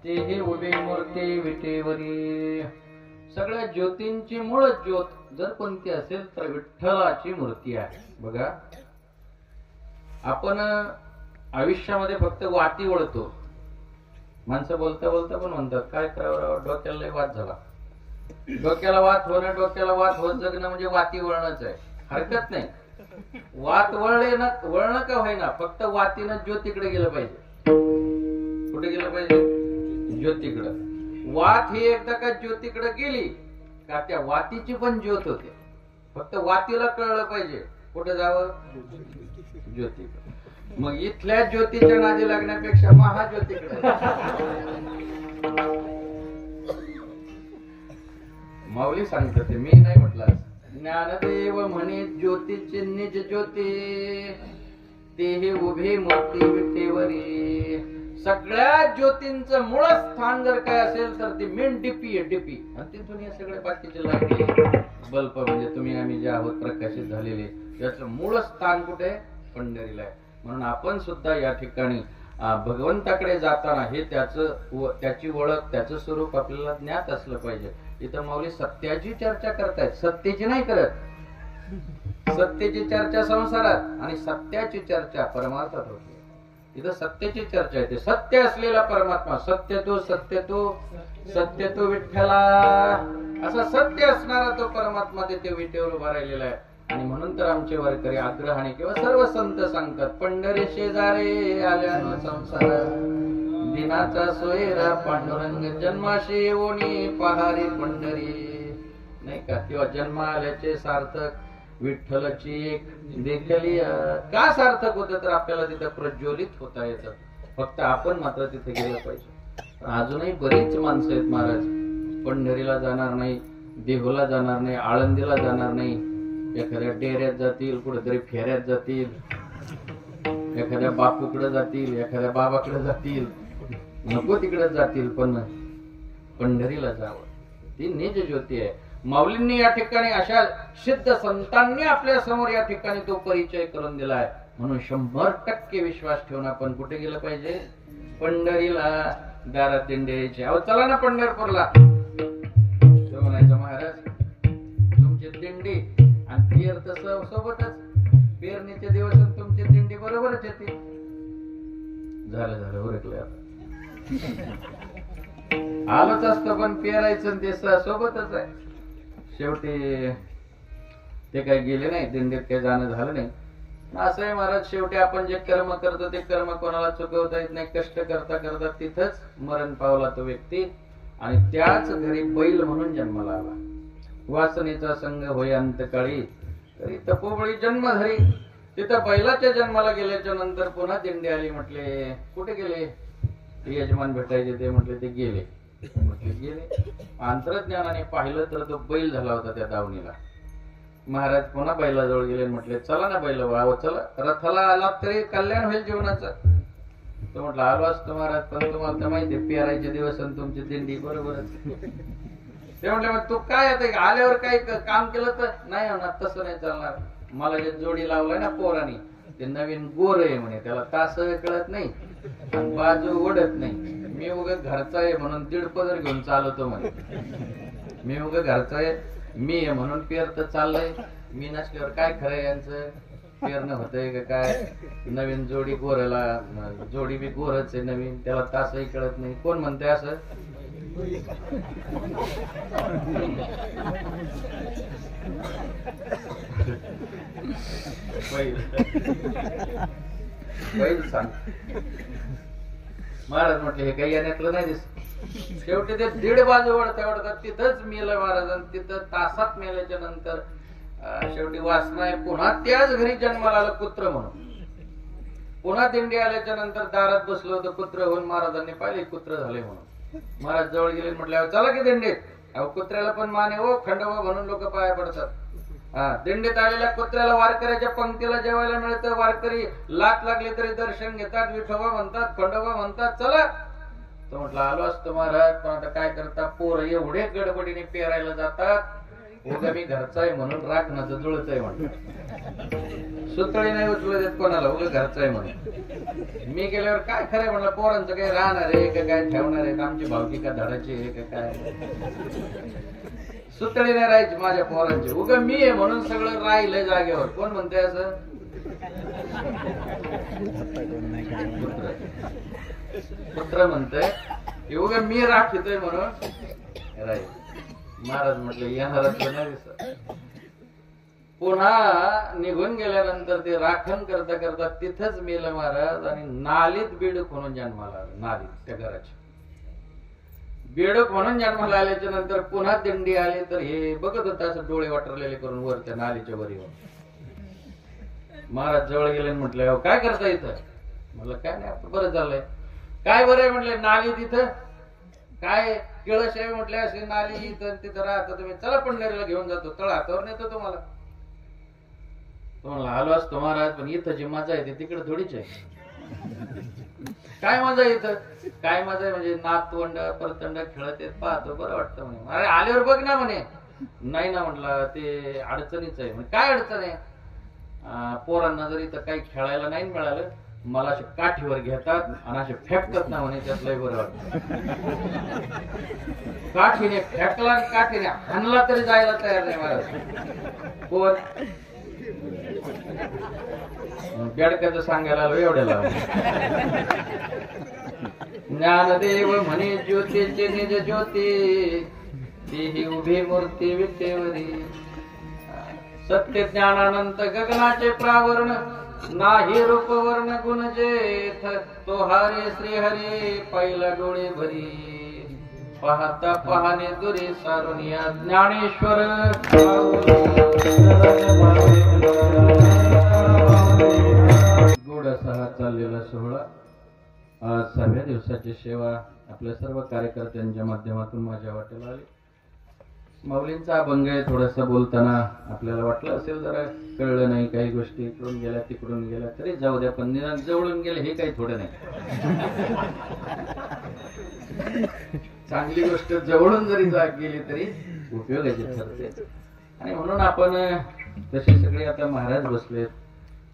ते हे उभे मूर्ती विटेवरी. सगळ्या ज्योतींची मूळ ज्योत जर कोणती असेल तर विठ्ठलाची मूर्ती आहे. बघा, आपण आयुष्यामध्ये फक्त वाती वळतो. माणसं बोलता बोलता पण म्हणतात काय करावं, डोक्याला लय वात झाला. डोक्याला वात होणं, डोक्याला वात होत जगणं म्हणजे वाती वळणच आहे. हरकत नाही, वात वळले ना, वळणं का होईना, फक्त वातीनं ज्योतीकडे गेलं पाहिजे. कुठे गेलं पाहिजे? ज्योतीकडे. वात ही एकदा का ज्योतीकडे गेली का त्या वातीची पण ज्योत होते. फक्त वातीला कळलं पाहिजे कुठे जावं, ज्योतीकडे. मग इथल्या ज्योतीच्या नादी लागण्यापेक्षा महाज्योतीकडे. माऊली सांगतात, मी नाही म्हटलं. ज्ञानदेव म्हणे ज्योतीचे निज ज्योती, ते हे उभे मूर्ती विटेवरी. सगळ्या ज्योतींचं मूळ स्थान जर काय असेल तर ती मेन डीपी आहे, डीपी. आणि तिथून हे सगळे बाकीचे लागले बल्ब, म्हणजे तुम्ही आम्ही जे आहोत प्रकाशित झालेले, याचं मूळ स्थान कुठे? पंढरीला आहे. म्हणून आपण सुद्धा या ठिकाणी भगवंताकडे जाताना हे त्याची ओळख, त्याचं स्वरूप आपल्याला ज्ञात असलं पाहिजे. इथं माऊली सत्याची चर्चा करतायत, सत्तेची नाही करत. सत्तेची चर्चा संसारात आणि सत्याची चर्चा परमार्थात होते. इथं सत्याची चर्चा आहे. सत्य असलेला परमात्मा, सत्य तो सत्य तो सत्य तो विठ्ठला, असा सत्य असणारा तो परमात्मा तिथे विटेवर उभा राहिलेला आहे. आणि म्हणून तर आमचे वारकरी आग्रहाने किंवा सर्व संत सांगतात, पंढरी शेजारे आल्यानं संसार, दिनाचा सोयरा पांडुरंग, जन्माशी येऊनी पहारी पंढरी. नाही का? किंवा जन्म आल्याचे सार्थक, विठ्ठलची एक देखली. का सार्थक होतं? तर आपल्याला तिथे प्रज्वलित होता येतं. फक्त आपण मात्र तिथे गेलं पाहिजे. अजूनही बरीच माणसं आहेत महाराज, पंढरीला जाणार नाही, देहूला जाणार नाही, आळंदीला जाणार नाही, एखाद्या डेऱ्यात जातील, कुठेतरी फेऱ्यात जातील, एखाद्या बापूकडे जातील, एखाद्या बाबाकडे जातील, नको तिकडे जातील, पण पंढरीला जावं. ती निज ज्योती आहे. माऊलींनी या ठिकाणी अशा सिद्ध संतांनी आपल्या समोर या ठिकाणी तो परिचय करून दिलाय. म्हणून 100% विश्वास ठेवून आपण कुठे गेलं पाहिजे? पंढरीला. दारात दिंडीचे, अहो चला ना पंढरपूरला. म्हणायचं महाराज तुमची दिंडी आणि पेर तसं सोबतच, पेरणीचे दिवस तुमची दिंडी बरोबरच येते. झालं उरकलं आता. आलोच असतं पण पेरायचं ते सोबतच आहे. शेवटी ते काही गेले नाही, दिंडीत काही जाणं झालं नाही. असं आहे महाराज, शेवटी आपण जे कर्म करतो ते कर्म कोणाला चुकवता येत नाही. कष्ट करता करता तिथंच मरण पावला तो व्यक्ती, आणि त्याच घरी बैल म्हणून जन्माला आला. वासनेचा संघ होय अंतकाळी, तरी तपोबळी जन्म धरी. तिथं बैलाच्या जन्माला गेल्याच्या नंतर पुन्हा दिंडी आली. म्हटले कुठे गेले यजमान भेटायचे? ते म्हटले ते गेले. म्हटले गेले. अंतर्ज्ञानाने पाहिलं तर तो बैल झाला होता त्या दावणीला. महाराज पुन्हा बैलाजवळ गेले, म्हटले चला ना बैल वाव, चला रथाला आला तरी कल्याण होईल जीवनाचं. तो म्हटलं आलो असतो महाराज, पण तुम्हाला तर माहिती पेरायचे दिवस आणि तुमची दिंडी बरोबरच. ते म्हटले मग तू काय आता आल्यावर काही काम केलं तर? नाही होणार, तसं नाही चालणार. मला जे जोडी लावलाय ना पोरानी, ते नवीन गोर आहे म्हणे, त्याला तास कळत नाही आणि बाजू ओढत नाही. मी उगा घरचा आहे म्हणून 1.5 पदर घेऊन चालवतो म्हणे. मी उगा घरचा आहे, मी आहे म्हणून पेरत चाललंय. मी नसल्यावर काय खरंय यांचं? पेरणं होतंय का काय? नवीन जोडी गोरला, जोडी बी गोरच आहे नवीन, त्याला तासही कळत नाही. कोण म्हणतंय असं? सांग महाराज. म्हटले हे काही येण्यातलं नाही दिसत. शेवटी ते 1.5 बाजू ओढतात तिथंच मेलं महाराज. आणि तिथं तासात मेल्याच्या नंतर शेवटी वासना आहे, पुन्हा त्याच घरी जन्माला आलं कुत्र म्हणून. पुन्हा दिंडी आल्याच्या नंतर दारात बसलो होतं कुत्र होऊन. महाराजांनी पाहिले कुत्र झाले म्हणून. महाराज जवळ गेले, म्हटले चला की दिंडीत. अहो कुत्र्याला पण माने हो, खंडोबा म्हणून लोक पाया पडतात. दिंडीत आलेल्या कुत्र्याला वारकऱ्याच्या पंक्तीला जेवायला मिळतं. वारकरी लात लागली तरी दर्शन घेतात, विठोबा म्हणतात, खंडोबा म्हणतात, चला. तो म्हटलं आलो असतो महाराज, पण आता काय करता, पोरं एवढे गडबडीने पेरायला जातात, उगा मी घरचा आहे म्हणून राखणाचं जुळच आहे म्हणून सुतळी नाही उचलत देत कोणाला, उगा घरचा आहे म्हणून. मी गेल्यावर काय खरंय म्हणलं, पोरांचं काही राहणार आहे का काय ठेवणार आहे, आमची भावकी का धडाची आहे का काय, सुतळी नाही राहायची माझ्या पोरांची. उगा मी आहे म्हणून सगळं राहिलंय जागेवर. कोण म्हणतंय असं? पुत्र म्हणतंय की उगा मी राखतोय म्हणून राहील. महाराज म्हटलं येणारच नाही दिसत. पुन्हा निघून गेल्यानंतर ते राखण करता करता तिथंच मेलं महाराज आणि नालीत बेडूक म्हणून जन्माला आलं. नालीत त्या घराची बेडूक म्हणून जन्माला आल्याच्या नंतर पुन्हा दिंडी आली तर हे बघत होता असं डोळे वाटरलेले करून वर त्या नालीच्या वर येऊन. महाराज जवळ गेले म्हटलं काय करता इथं? म्हटलं काय नाही आपलं बरं झालंय. काय बरं आहे म्हटलं? नाली तिथं काय केळस आहे म्हटलं, अशी नाली इथं तिथं राहता तुम्ही, चला पंढरीला घेऊन जातो, तळ हातावर नेतो तुम्हाला. तुम्हाला आलो असतो महाराज, पण इथं जी मजा आहे तिकडे थोडीच आहे. काय मजा इथं? काय मजा आहे म्हणजे नातवंड परतंड खेळत येत पाहतो, बरं वाटतं म्हणे. अरे आल्यावर बघ ना म्हणे. नाही ना म्हटलं, ते अडचणीच आहे. म्हणजे काय अडचण आहे? पोरांना जर इथं काही खेळायला नाही मिळालं, मला असे काठीवर घेतात आणि असे फेकतात ना म्हणे, त्यात लय बरं वाटतं. काठीने फेकला आणि काठीने हाणला तरी जायला तयार नाही महाराज. कोण बेडक्याचं सांगायला आलो एवढ्याला. ज्ञानदेव म्हणे ज्योतीचे निज ज्योती, तीही उभी मूर्ती विद्येवरी. सत्य ज्ञानानंत गगनाचे प्रावरण, नाही रूप वर्ण गुण जेथ. तो हरे श्री हरी पहिला डोळे भरी, पाहता पाहणे दुरी सारून या ज्ञानेश्वर. गोड असा हा चाललेला सोहळा. आज 6व्या दिवसाची सेवा आपल्या सर्व कार्यकर्त्यांच्या माध्यमातून माझ्या वाटेला आली. माऊलींचा अभंग आहे. थोडस बोलताना आपल्याला वाटलं असेल जरा कळलं नाही, काही गोष्टी इकडून गेल्या तिकडून गेल्या, तरी जाऊ द्या, पण निदान जवळून गेले हे काही थोडं नाही. चांगली गोष्ट जवळून जरी गेली तरी उपयोगाची ठरते. आणि म्हणून आपण तसे सगळे आता महाराज बसलेत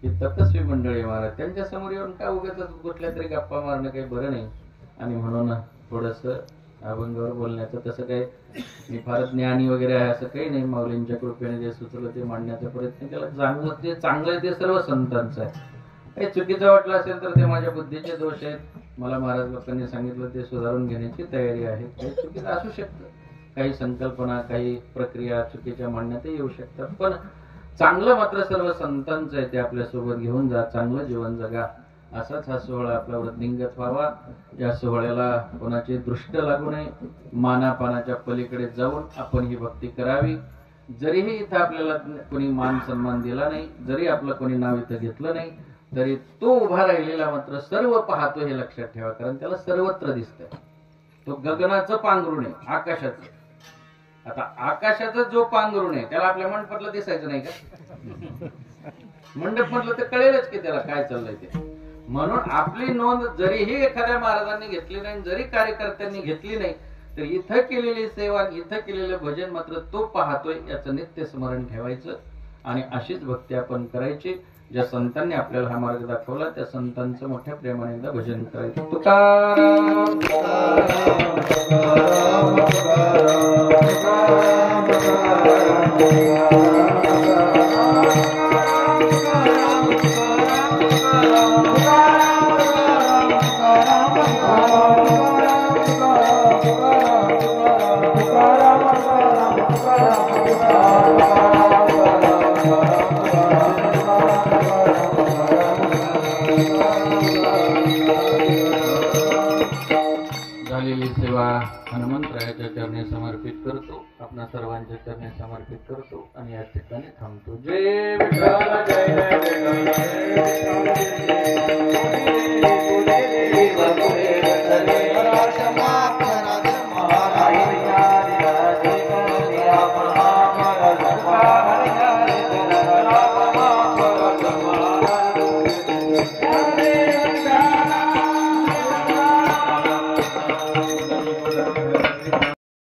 की तपस्वी मंडळी महाराज, त्यांच्या समोर येऊन का उगाच कुठल्या तरी गप्पा मारणं काही बरं नाही. आणि म्हणून थोडस अभंगावर बोलण्याचं, तसं काही मी फार ज्ञानी वगैरे आहे असं काही नाही. माऊलींच्या कृपेने जे सुचलं ते मांडण्याचा प्रयत्न केला. जाणवत ते चांगलं आहे ते सर्व संतांचं आहे. काही चुकीचं वाटलं असेल तर ते माझ्या बुद्धीचे दोष आहेत. मला महाराज लोकांनी सांगितलं ते सुधारून घेण्याची तयारी आहे. काही चुकीचं असू शकतं, काही संकल्पना काही प्रक्रिया चुकीच्या मांडण्यातही येऊ शकतात, पण चांगलं मात्र सर्व संतांचं आहे. ते आपल्या सोबत घेऊन जा, चांगलं जीवन जगा. असाच हा सोहळा आपला वृद्धिंगत व्हावा. या सोहळ्याला कोणाची दृष्ट लागू नये. मानापानाच्या पलीकडे जाऊन आपण ही भक्ती करावी. जरीही इथं आपल्याला कोणी मान सन्मान दिला नाही, जरी आपलं कोणी नाव इथं घेतलं नाही, तरी तो उभा राहिलेला मात्र सर्व पाहतो हे लक्षात ठेवा. कारण त्याला सर्वत्र दिसतंय. तो गगनाचं पांघरुण आहे, आकाशाचं. आता आकाशाचं जो पांघरुण आहे त्याला आपल्या मंडपातलं दिसायचं नाही का? मंडप म्हटलं तर कळेलच की त्याला काय चाललंय ते. म्हणून आपली नोंद जरीही एखाद्या महाराजांनी घेतली नाही, जरी कार्यकर्त्यांनी घेतली नाही, तर इथं केलेली सेवा, इथं केलेलं भजन मात्र तो पाहतोय याचं नित्य स्मरण ठेवायचं. आणि अशीच भक्ती आपण करायची. ज्या संतांनी आपल्याला हा मार्ग दाखवला त्या संतांचं मोठ्या प्रेमाने एकदा भजन करायचं. तुकाराम झालेली सेवा हनुमंतरायाच्या चरणी समर्पित करतो. आपणा सर्वांच्या चरणी समर्पित करतो आणि या ठिकाणी थांबतो. जय विठ्ठल जय जय विठ्ठल.